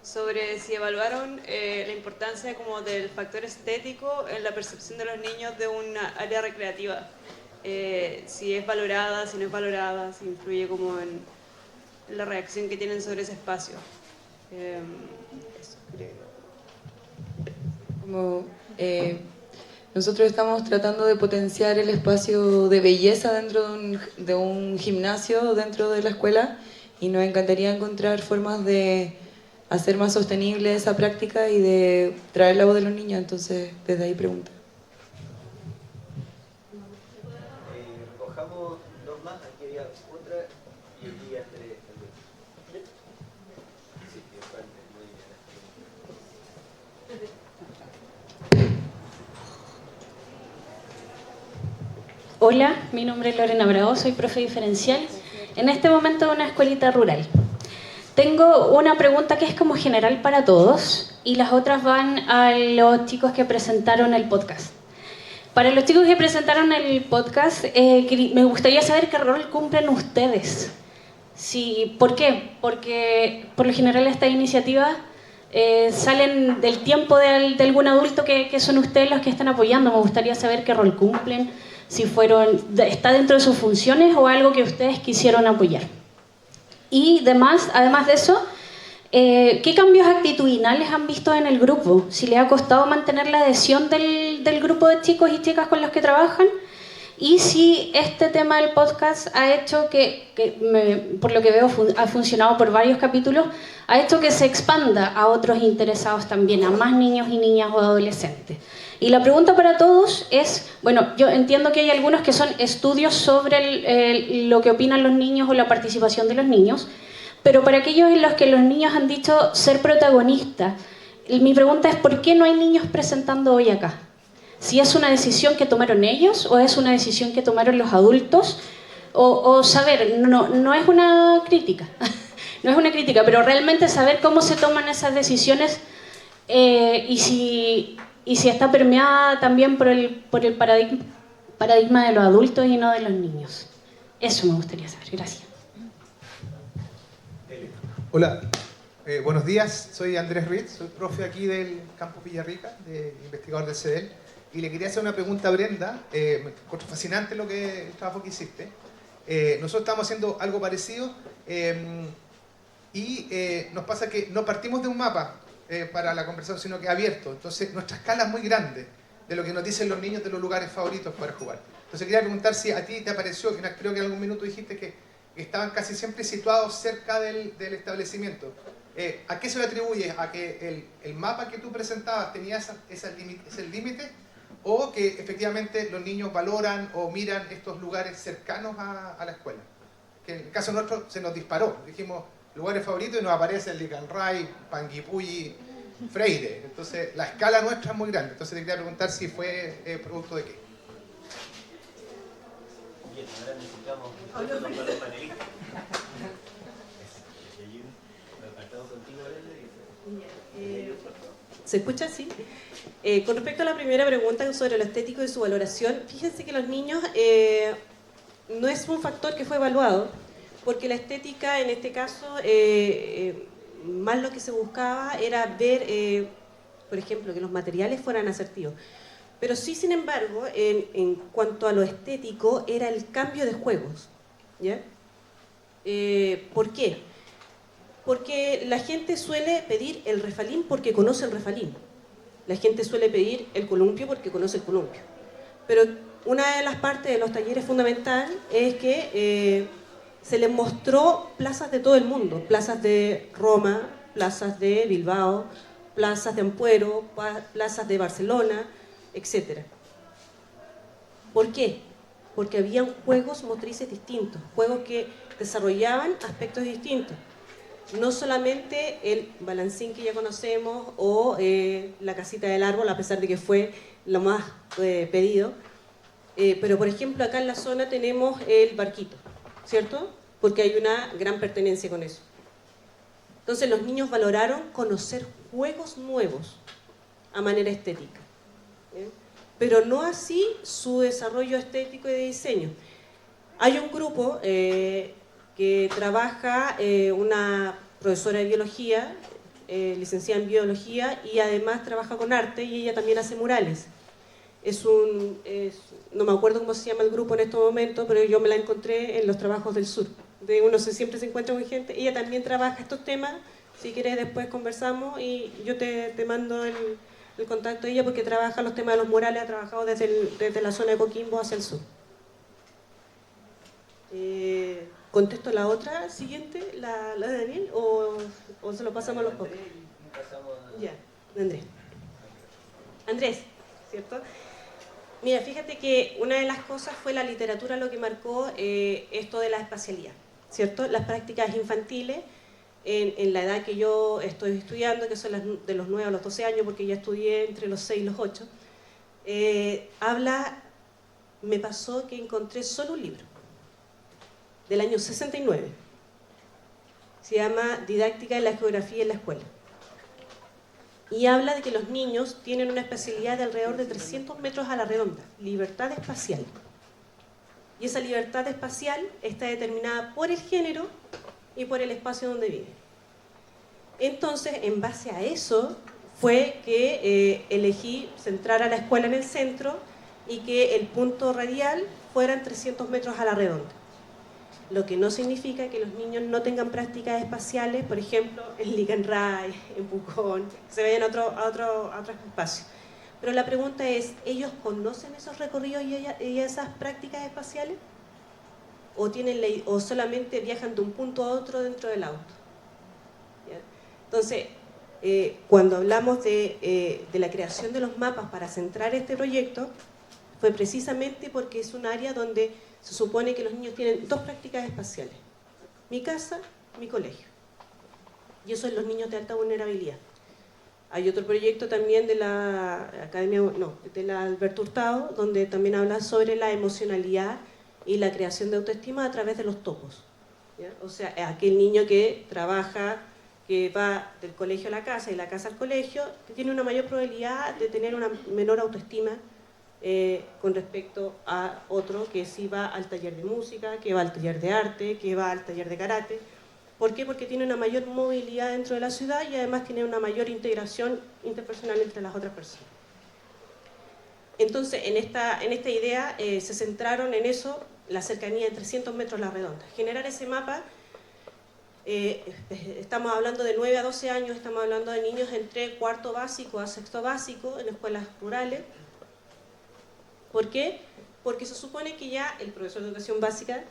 L: sobre si evaluaron la importancia como del factor estético en la percepción de los niños de una área recreativa, si es valorada, si no es valorada, si influye como en la reacción que tienen sobre ese espacio. Eso creo.
M: Como, nosotros estamos tratando de potenciar el espacio de belleza dentro de un gimnasio dentro de la escuela y nos encantaría encontrar formas de hacer más sostenible esa práctica y de traer la voz de los niños, entonces desde ahí pregunta.
A: Recojamos 2 más, aquí había otra y aquí había 3 también. Sí,
N: Hola, mi nombre es Lorena Bravo, soy profe diferencial, en este momento de una escuelita rural. Tengo una pregunta que es como general para todos y las otras van a los chicos que presentaron el podcast. Para los chicos que presentaron el podcast, me gustaría saber qué rol cumplen ustedes. ¿Por qué? Porque por lo general estas iniciativas salen del tiempo de algún adulto que son ustedes los que están apoyando. Me gustaría saber qué rol cumplen, si está dentro de sus funciones o algo que ustedes quisieron apoyar. Y además de eso, ¿qué cambios actitudinales han visto en el grupo? Si les ha costado mantener la adhesión del grupo de chicos y chicas con los que trabajan, y si este tema del podcast ha hecho por lo que veo ha funcionado por varios capítulos, ha hecho que se expanda a otros interesados también, a más niños y niñas o adolescentes. Y la pregunta para todos es, bueno, yo entiendo que hay algunos que son estudios sobre lo que opinan los niños o la participación de los niños, pero para aquellos en los que los niños han dicho ser protagonistas, mi pregunta es ¿por qué no hay niños presentando hoy acá? Si es una decisión que tomaron ellos o es una decisión que tomaron los adultos, o saber, no es una crítica, no es una crítica, pero realmente saber cómo se toman esas decisiones y si está permeada también por el paradigma de los adultos y no de los niños. Eso me gustaría saber. Gracias.
O: Hola, buenos días, soy Andrés Ruiz, soy profe aquí del Campus Villarrica, investigador del CEDEL, y le quería hacer una pregunta a Brenda. Me encuentro fascinante el trabajo que hiciste. Nosotros estamos haciendo algo parecido y nos pasa que no partimos de un mapa para la conversación, sino que abierto. Entonces nuestra escala es muy grande de lo que nos dicen los niños de los lugares favoritos para jugar. Entonces quería preguntar si a ti te pareció, que creo que en algún minuto dijiste que estaban casi siempre situados cerca del establecimiento. ¿A qué se le atribuye? ¿A que el mapa que tú presentabas tenía ese límite? ¿O que efectivamente los niños valoran o miran estos lugares cercanos a la escuela? Que en el caso nuestro se nos disparó. Dijimos lugares favoritos y nos aparece el Licanray, Panguipulli, Freire. Entonces la escala nuestra es muy grande. Entonces te quería preguntar si fue producto de qué.
A: Bien, ahora necesitamos los panelistas.
H: ¿Se escucha así? Con respecto a la primera pregunta sobre lo estético y su valoración, fíjense que los niños no es un factor que fue evaluado, porque la estética en este caso, más lo que se buscaba era ver, por ejemplo, que los materiales fueran asertivos. Pero sí, sin embargo, en cuanto a lo estético, era el cambio de juegos. ¿Ya? ¿Por qué? Porque la gente suele pedir el refalín porque conoce el refalín. La gente suele pedir el columpio porque conoce el columpio. Pero una de las partes de los talleres fundamental es que se les mostró plazas de todo el mundo. Plazas de Roma, plazas de Bilbao, plazas de Ampuero, plazas de Barcelona, etc. ¿Por qué? Porque habían juegos motrices distintos, juegos que desarrollaban aspectos distintos. No solamente el balancín que ya conocemos o la casita del árbol, a pesar de que fue lo más pedido, pero por ejemplo acá en la zona tenemos el barquito, ¿cierto? Porque hay una gran pertenencia con eso. Entonces los niños valoraron conocer juegos nuevos a manera estética, pero no así su desarrollo estético y de diseño. Hay un grupo que trabaja una profesora de biología, licenciada en biología, y además trabaja con arte, y ella también hace murales. No me acuerdo cómo se llama el grupo en este momento, pero yo me la encontré en los trabajos del sur. Uno siempre se encuentra con gente, ella también trabaja estos temas. Si quieres después conversamos y yo te mando el contacto de ella, porque trabaja los temas de los murales, ha trabajado desde la zona de Coquimbo hacia el sur. ¿Contesto la otra siguiente, la de Daniel, o se lo pasamos a los pocos? Ya, Andrés. Andrés, ¿cierto? Mira, fíjate que una de las cosas fue la literatura lo que marcó esto de la espacialidad, ¿cierto? Las prácticas infantiles, en la edad que yo estoy estudiando, que son de los 9 a los 12 años, porque ya estudié entre los 6 y los 8, me pasó que encontré solo un libro del año 69. Se llama Didáctica de la Geografía en la Escuela. Y habla de que los niños tienen una espacialidad de alrededor de 300 metros a la redonda, libertad espacial. Y esa libertad espacial está determinada por el género y por el espacio donde viven. Entonces, en base a eso, fue que elegí centrar a la escuela en el centro y que el punto radial fueran 300 metros a la redonda. lo que no significa que los niños no tengan prácticas espaciales, por ejemplo, en Licanray, en Pucón, que se vayan a otros espacios. Pero la pregunta es, ¿ellos conocen esos recorridos y esas prácticas espaciales? ¿O solamente viajan de un punto a otro dentro del auto? ¿Ya? Entonces, cuando hablamos de la creación de los mapas para centrar este proyecto, fue precisamente porque es un área donde se supone que los niños tienen dos prácticas espaciales: mi casa, mi colegio. Y eso en los niños de alta vulnerabilidad. Hay otro proyecto también de la Alberto Hurtado, donde también habla sobre la emocionalidad y la creación de autoestima a través de los topos. ¿Ya? O sea, aquel niño que trabaja, que va del colegio a la casa y la casa al colegio, que tiene una mayor probabilidad de tener una menor autoestima con respecto a otro que sí va al taller de música, que va al taller de arte, que va al taller de karate. ¿Por qué? Porque tiene una mayor movilidad dentro de la ciudad y además tiene una mayor integración interpersonal entre las otras personas. Entonces, en esta idea se centraron en eso, la cercanía de 300 metros a la redonda. Generar ese mapa, estamos hablando de 9 a 12 años, estamos hablando de niños entre cuarto básico a sexto básico en escuelas rurales. ¿Por qué? Porque se supone que ya el profesor de educación básica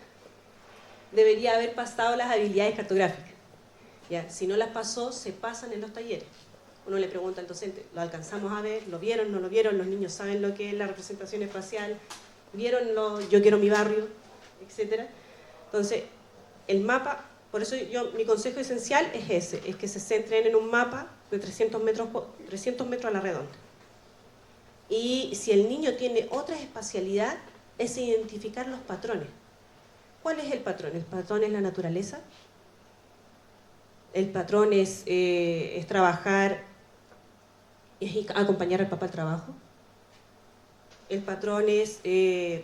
H: debería haber pasado las habilidades cartográficas. ¿Ya? Si no las pasó, se pasan en los talleres. Uno le pregunta al docente, ¿lo alcanzamos a ver? ¿Lo vieron? ¿No lo vieron? ¿Los niños saben lo que es la representación espacial? ¿Vieron Yo quiero mi barrio? Etcétera. Entonces, el mapa, por eso mi consejo esencial es ese, es que se centren en un mapa de 300 metros a la redonda. Y si el niño tiene otra espacialidad, es identificar los patrones. ¿Cuál es el patrón? ¿El patrón es la naturaleza? ¿El patrón es trabajar, es acompañar al papá al trabajo? ¿El patrón es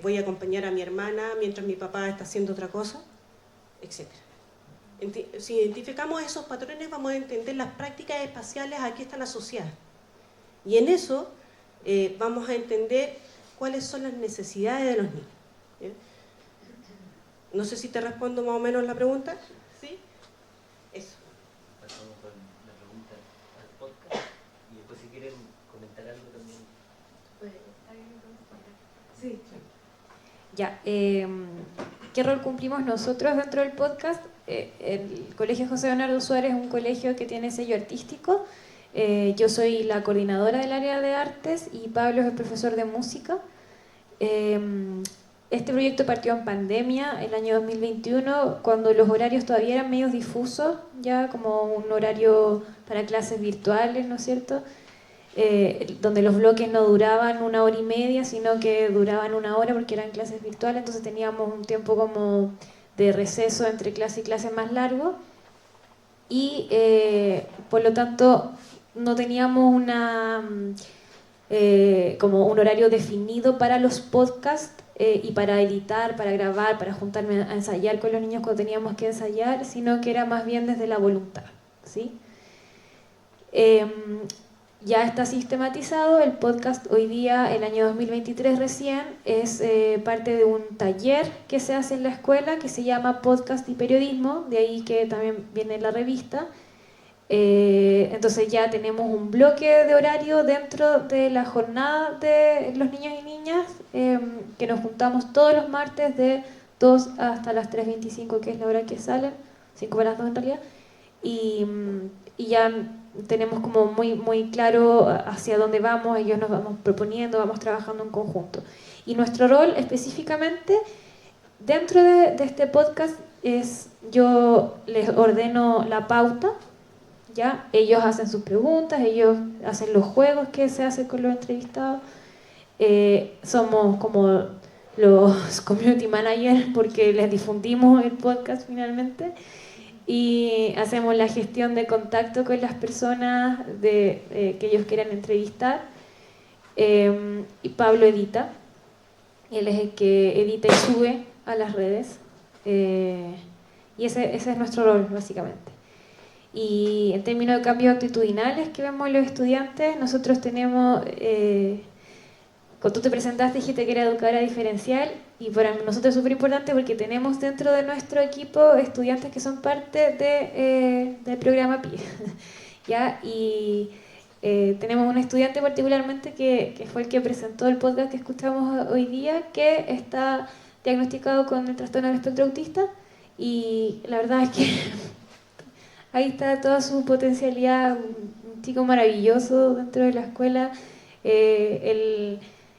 H: voy a acompañar a mi hermana mientras mi papá está haciendo otra cosa? Etcétera. Si identificamos esos patrones, vamos a entender las prácticas espaciales a qué están asociadas. Y en eso vamos a entender cuáles son las necesidades de los niños. ¿Bien? No sé si te respondo más o menos la pregunta. ¿Sí? Eso.
A: Pasamos con la pregunta al podcast y después si quieren comentar algo también.
F: Sí. Ya, ¿qué rol cumplimos nosotros dentro del podcast? El Colegio José Bernardo Suárez es un colegio que tiene sello artístico. Yo soy la coordinadora del área de artes y Pablo es el profesor de música. Este proyecto partió en pandemia, el año 2021, cuando los horarios todavía eran medio difusos, ya como un horario para clases virtuales, ¿no es cierto? Donde los bloques no duraban 1 hora y media, sino que duraban 1 hora porque eran clases virtuales, entonces teníamos un tiempo como de receso entre clase y clase más largo y por lo tanto no teníamos como un horario definido para los podcasts y para editar, para grabar, para juntarme a ensayar con los niños cuando teníamos que ensayar, sino que era más bien desde la voluntad, ¿sí? Ya está sistematizado, el podcast hoy día, el año 2023 recién, es parte de un taller que se hace en la escuela que se llama Podcast y Periodismo, de ahí que también viene la revista. Entonces ya tenemos un bloque de horario dentro de la jornada de los niños y niñas que nos juntamos todos los martes de 2 hasta las 3:25, que es la hora que salen, 5 para las 2 en realidad, y ya tenemos como muy claro hacia dónde vamos, ellos nos vamos proponiendo, vamos trabajando en conjunto. Y nuestro rol específicamente dentro de este podcast es, yo les ordeno la pauta, ¿ya? Ellos hacen sus preguntas, ellos hacen los juegos que se hacen con los entrevistados. Somos como los community managers porque les difundimos el podcast finalmente y hacemos la gestión de contacto con las personas que ellos quieran entrevistar. Y Pablo edita, él es el que edita y sube a las redes y ese es nuestro rol básicamente. Y en términos de cambios actitudinales que vemos los estudiantes, nosotros tenemos cuando tú te presentaste dijiste que era educadora diferencial y para nosotros es súper importante porque tenemos dentro de nuestro equipo estudiantes que son parte del programa PIE. ¿Ya? Y tenemos un estudiante particularmente que fue el que presentó el podcast que escuchamos hoy día, que está diagnosticado con el trastorno del espectro autista y la verdad es que ahí está toda su potencialidad, un chico maravilloso dentro de la escuela. Él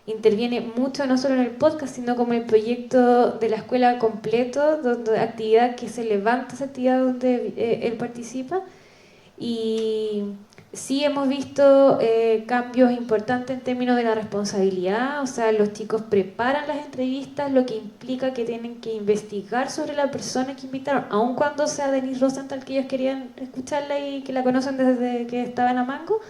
F: interviene mucho no solo en el podcast, sino como el proyecto de la escuela completo, donde actividad que se levanta, esa actividad donde él participa. Y sí hemos visto cambios importantes en términos de la responsabilidad, o sea, los chicos preparan las entrevistas, lo que implica que tienen que investigar sobre la persona que invitaron, aun cuando sea Denise Rosenthal, que ellos querían escucharla y que la conocen desde que estaba en Amango,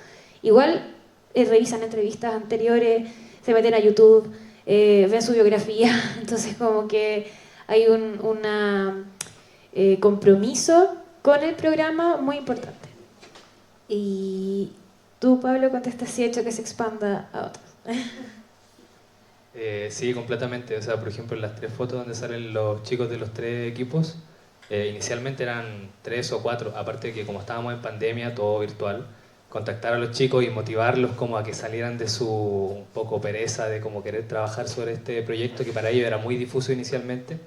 F: igual revisan entrevistas anteriores, se meten a YouTube, ven su biografía, entonces como que hay un compromiso con el programa muy importante. Y tú, Pablo, contestas si ha hecho que se expanda a otros.
G: Sí, completamente. O sea, por ejemplo, en las 3 fotos donde salen los chicos de los 3 equipos, inicialmente eran 3 o 4, aparte de que como estábamos en pandemia, todo virtual, contactar a los chicos y motivarlos como a que salieran de su un poco pereza de como querer trabajar sobre este proyecto que para ellos era muy difuso inicialmente,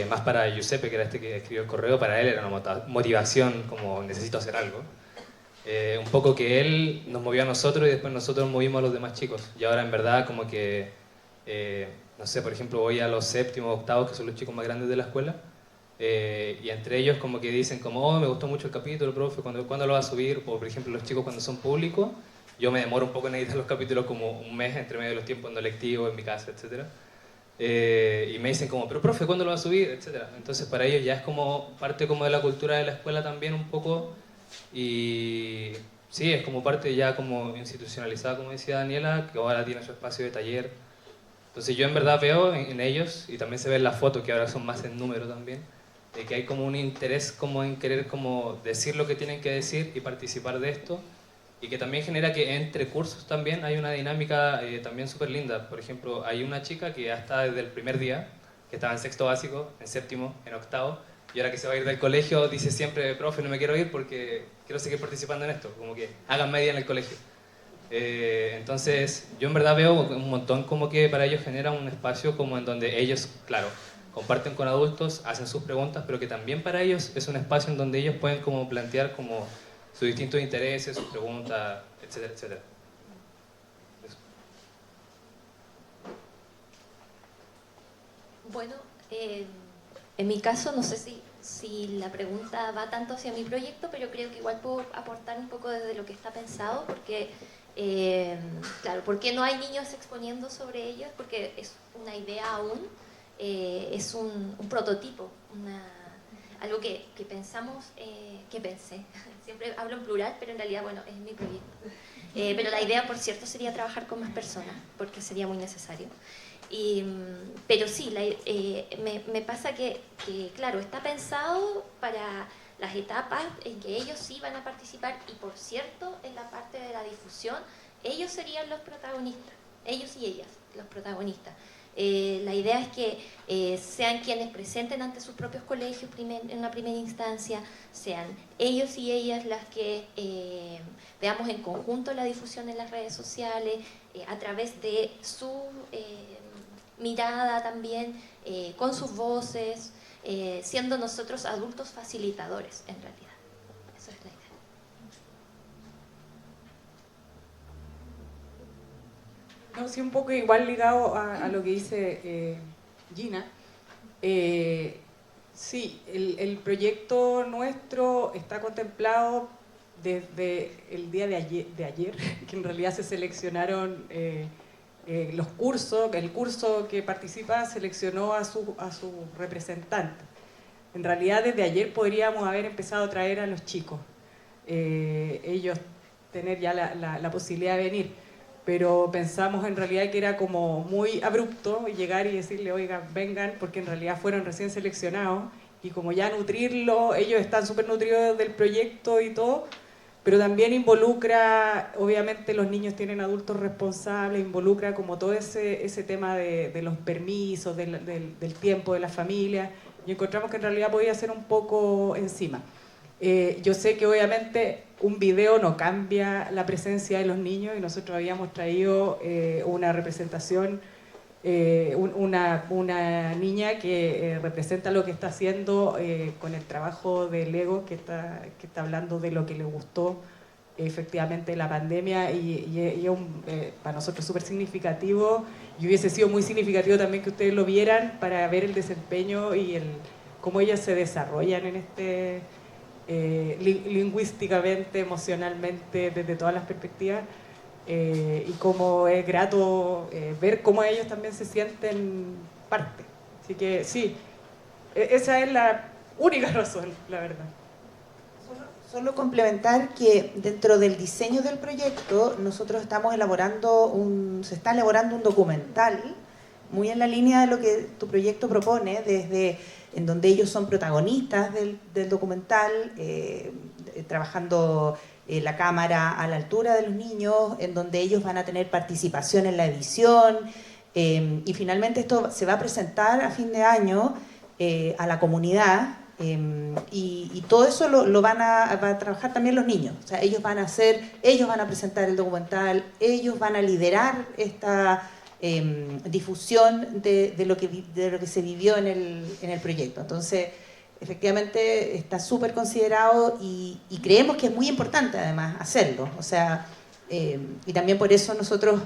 G: más para Giuseppe, que era este que escribió el correo, para él era una motivación como necesito hacer algo. Un poco que él nos movió a nosotros y después nosotros movimos a los demás chicos. Y ahora en verdad como que, no sé, por ejemplo voy a los 7º, 8º, que son los chicos más grandes de la escuela, y entre ellos como que dicen como, oh, me gustó mucho el capítulo, profe, ¿cuándo lo va a subir? O por ejemplo los chicos cuando son públicos, yo me demoro un poco en editar los capítulos como un mes entre medio de los tiempos en lectivo, en mi casa, etc. Y me dicen como, pero profe, ¿cuándo lo va a subir? Etcétera. Entonces para ellos ya es como parte como de la cultura de la escuela también un poco. Y sí, es como parte ya como institucionalizada, como decía Daniela, que ahora tiene su espacio de taller. Entonces yo en verdad veo en ellos, y también se ve en las fotos, que ahora son más en número también, que hay como un interés como en querer como decir lo que tienen que decir y participar de esto, y que también genera que entre cursos también hay una dinámica también súper linda. Por ejemplo, hay una chica que ya está desde el primer día, que estaba en 6º básico, en 7º, en 8º, y ahora que se va a ir del colegio dice siempre, profe, no me quiero ir porque quiero seguir participando en esto, como que hagan media en el colegio. Entonces yo en verdad veo un montón como que para ellos genera un espacio como en donde ellos, claro, comparten con adultos, hacen sus preguntas, pero que también para ellos es un espacio en donde ellos pueden como plantear como sus distintos intereses, sus preguntas, etcétera, etcétera. Eso.
B: Bueno, en mi caso, no sé si la pregunta va tanto hacia mi proyecto, pero creo que igual puedo aportar un poco desde lo que está pensado, porque, claro, ¿por qué no hay niños exponiendo sobre ellos? Porque es una idea aún, es un prototipo, algo que pensamos, que pensé. Siempre hablo en plural, pero en realidad, bueno, es mi proyecto. Pero la idea, por cierto, sería trabajar con más personas, porque sería muy necesario. Pero sí, me pasa que, claro, está pensado para las etapas en que ellos sí van a participar y, por cierto, en la parte de la difusión, ellos serían los protagonistas, ellos y ellas, los protagonistas. La idea es que sean quienes presenten ante sus propios colegios en una primera instancia, sean ellos y ellas las que veamos en conjunto la difusión en las redes sociales, a través de su mirada también, con sus voces, siendo nosotros adultos facilitadores en realidad. Esa es la idea.
E: No, sí, un poco igual ligado a lo que dice Gina. Sí, el proyecto nuestro está contemplado desde el día de ayer, que en realidad se seleccionaron los cursos, el curso que participa seleccionó a su representante. En realidad desde ayer podríamos haber empezado a traer a los chicos, ellos tener ya la posibilidad de venir, pero pensamos en realidad que era como muy abrupto llegar y decirle, oigan, vengan, porque en realidad fueron recién seleccionados y como ya nutrirlo, ellos están súper nutridos del proyecto y todo, pero también involucra, obviamente los niños tienen adultos responsables, involucra como todo ese tema de los permisos, del tiempo de la familia, y encontramos que en realidad podía ser un poco encima. Yo sé que obviamente un video no cambia la presencia de los niños, y nosotros habíamos traído una representación, una niña que representa lo que está haciendo con el trabajo de Lego, que está hablando de lo que le gustó efectivamente la pandemia, y es para nosotros súper significativo, y hubiese sido muy significativo también que ustedes lo vieran para ver el desempeño y cómo ellas se desarrollan en lingüísticamente, emocionalmente, desde todas las perspectivas. Y cómo es grato ver cómo ellos también se sienten parte. Así que sí, esa es la única razón, la verdad.
D: Solo complementar que dentro del diseño del proyecto nosotros estamos se está elaborando un documental muy en la línea de lo que tu proyecto propone, desde en donde ellos son protagonistas del documental, trabajando la cámara a la altura de los niños, en donde ellos van a tener participación en la edición, y finalmente esto se va a presentar a fin de año a la comunidad, y todo eso lo van a trabajar también los niños. O sea, ellos van a presentar el documental, ellos van a liderar esta difusión de lo que se vivió en el proyecto. Entonces, efectivamente está súper considerado, y creemos que es muy importante además hacerlo. O sea, y también por eso nosotros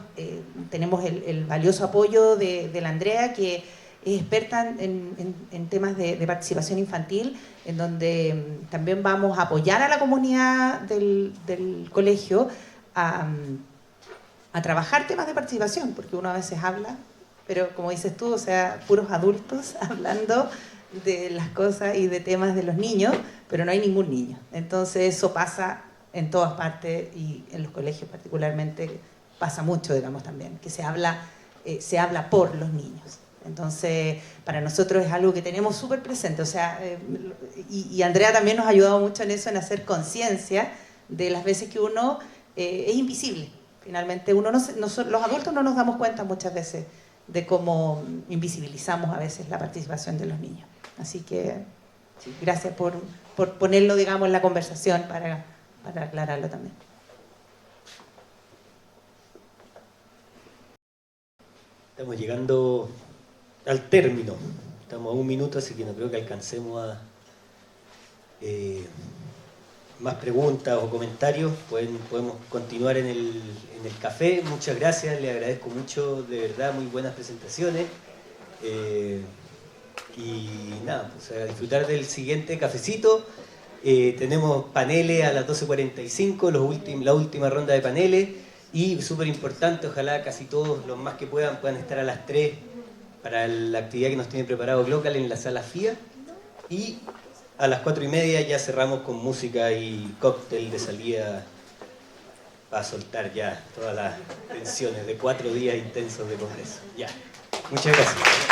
D: tenemos el valioso apoyo de la Andrea, que es experta en temas de participación infantil, en donde también vamos a apoyar a la comunidad del colegio a trabajar temas de participación, porque uno a veces habla, pero como dices tú, o sea, puros adultos hablando de las cosas y de temas de los niños, pero no hay ningún niño. Entonces eso pasa en todas partes, y en los colegios particularmente pasa mucho, digamos, también, que se habla por los niños. Entonces, para nosotros es algo que tenemos súper presente, o sea, y Andrea también nos ha ayudado mucho en eso, en hacer conciencia de las veces que uno es invisible. Finalmente, los adultos no nos damos cuenta muchas veces de cómo invisibilizamos a veces la participación de los niños. Así que, sí, gracias por ponerlo, digamos, en la conversación para aclararlo también.
A: Estamos llegando al término. Estamos a 1 minuto, así que no creo que alcancemos a más preguntas o comentarios. Podemos continuar en el café. Muchas gracias, les agradezco mucho, de verdad, muy buenas presentaciones. Y nada, pues a disfrutar del siguiente cafecito. Tenemos paneles a las 12:45, la última ronda de paneles, y súper importante, ojalá casi todos, los más que puedan estar a las 3 para la actividad que nos tiene preparado Glocal en la sala FIA, y a las 4:30 ya cerramos con música y cóctel de salida para soltar ya todas las tensiones de 4 días intensos de congreso. Ya, muchas gracias.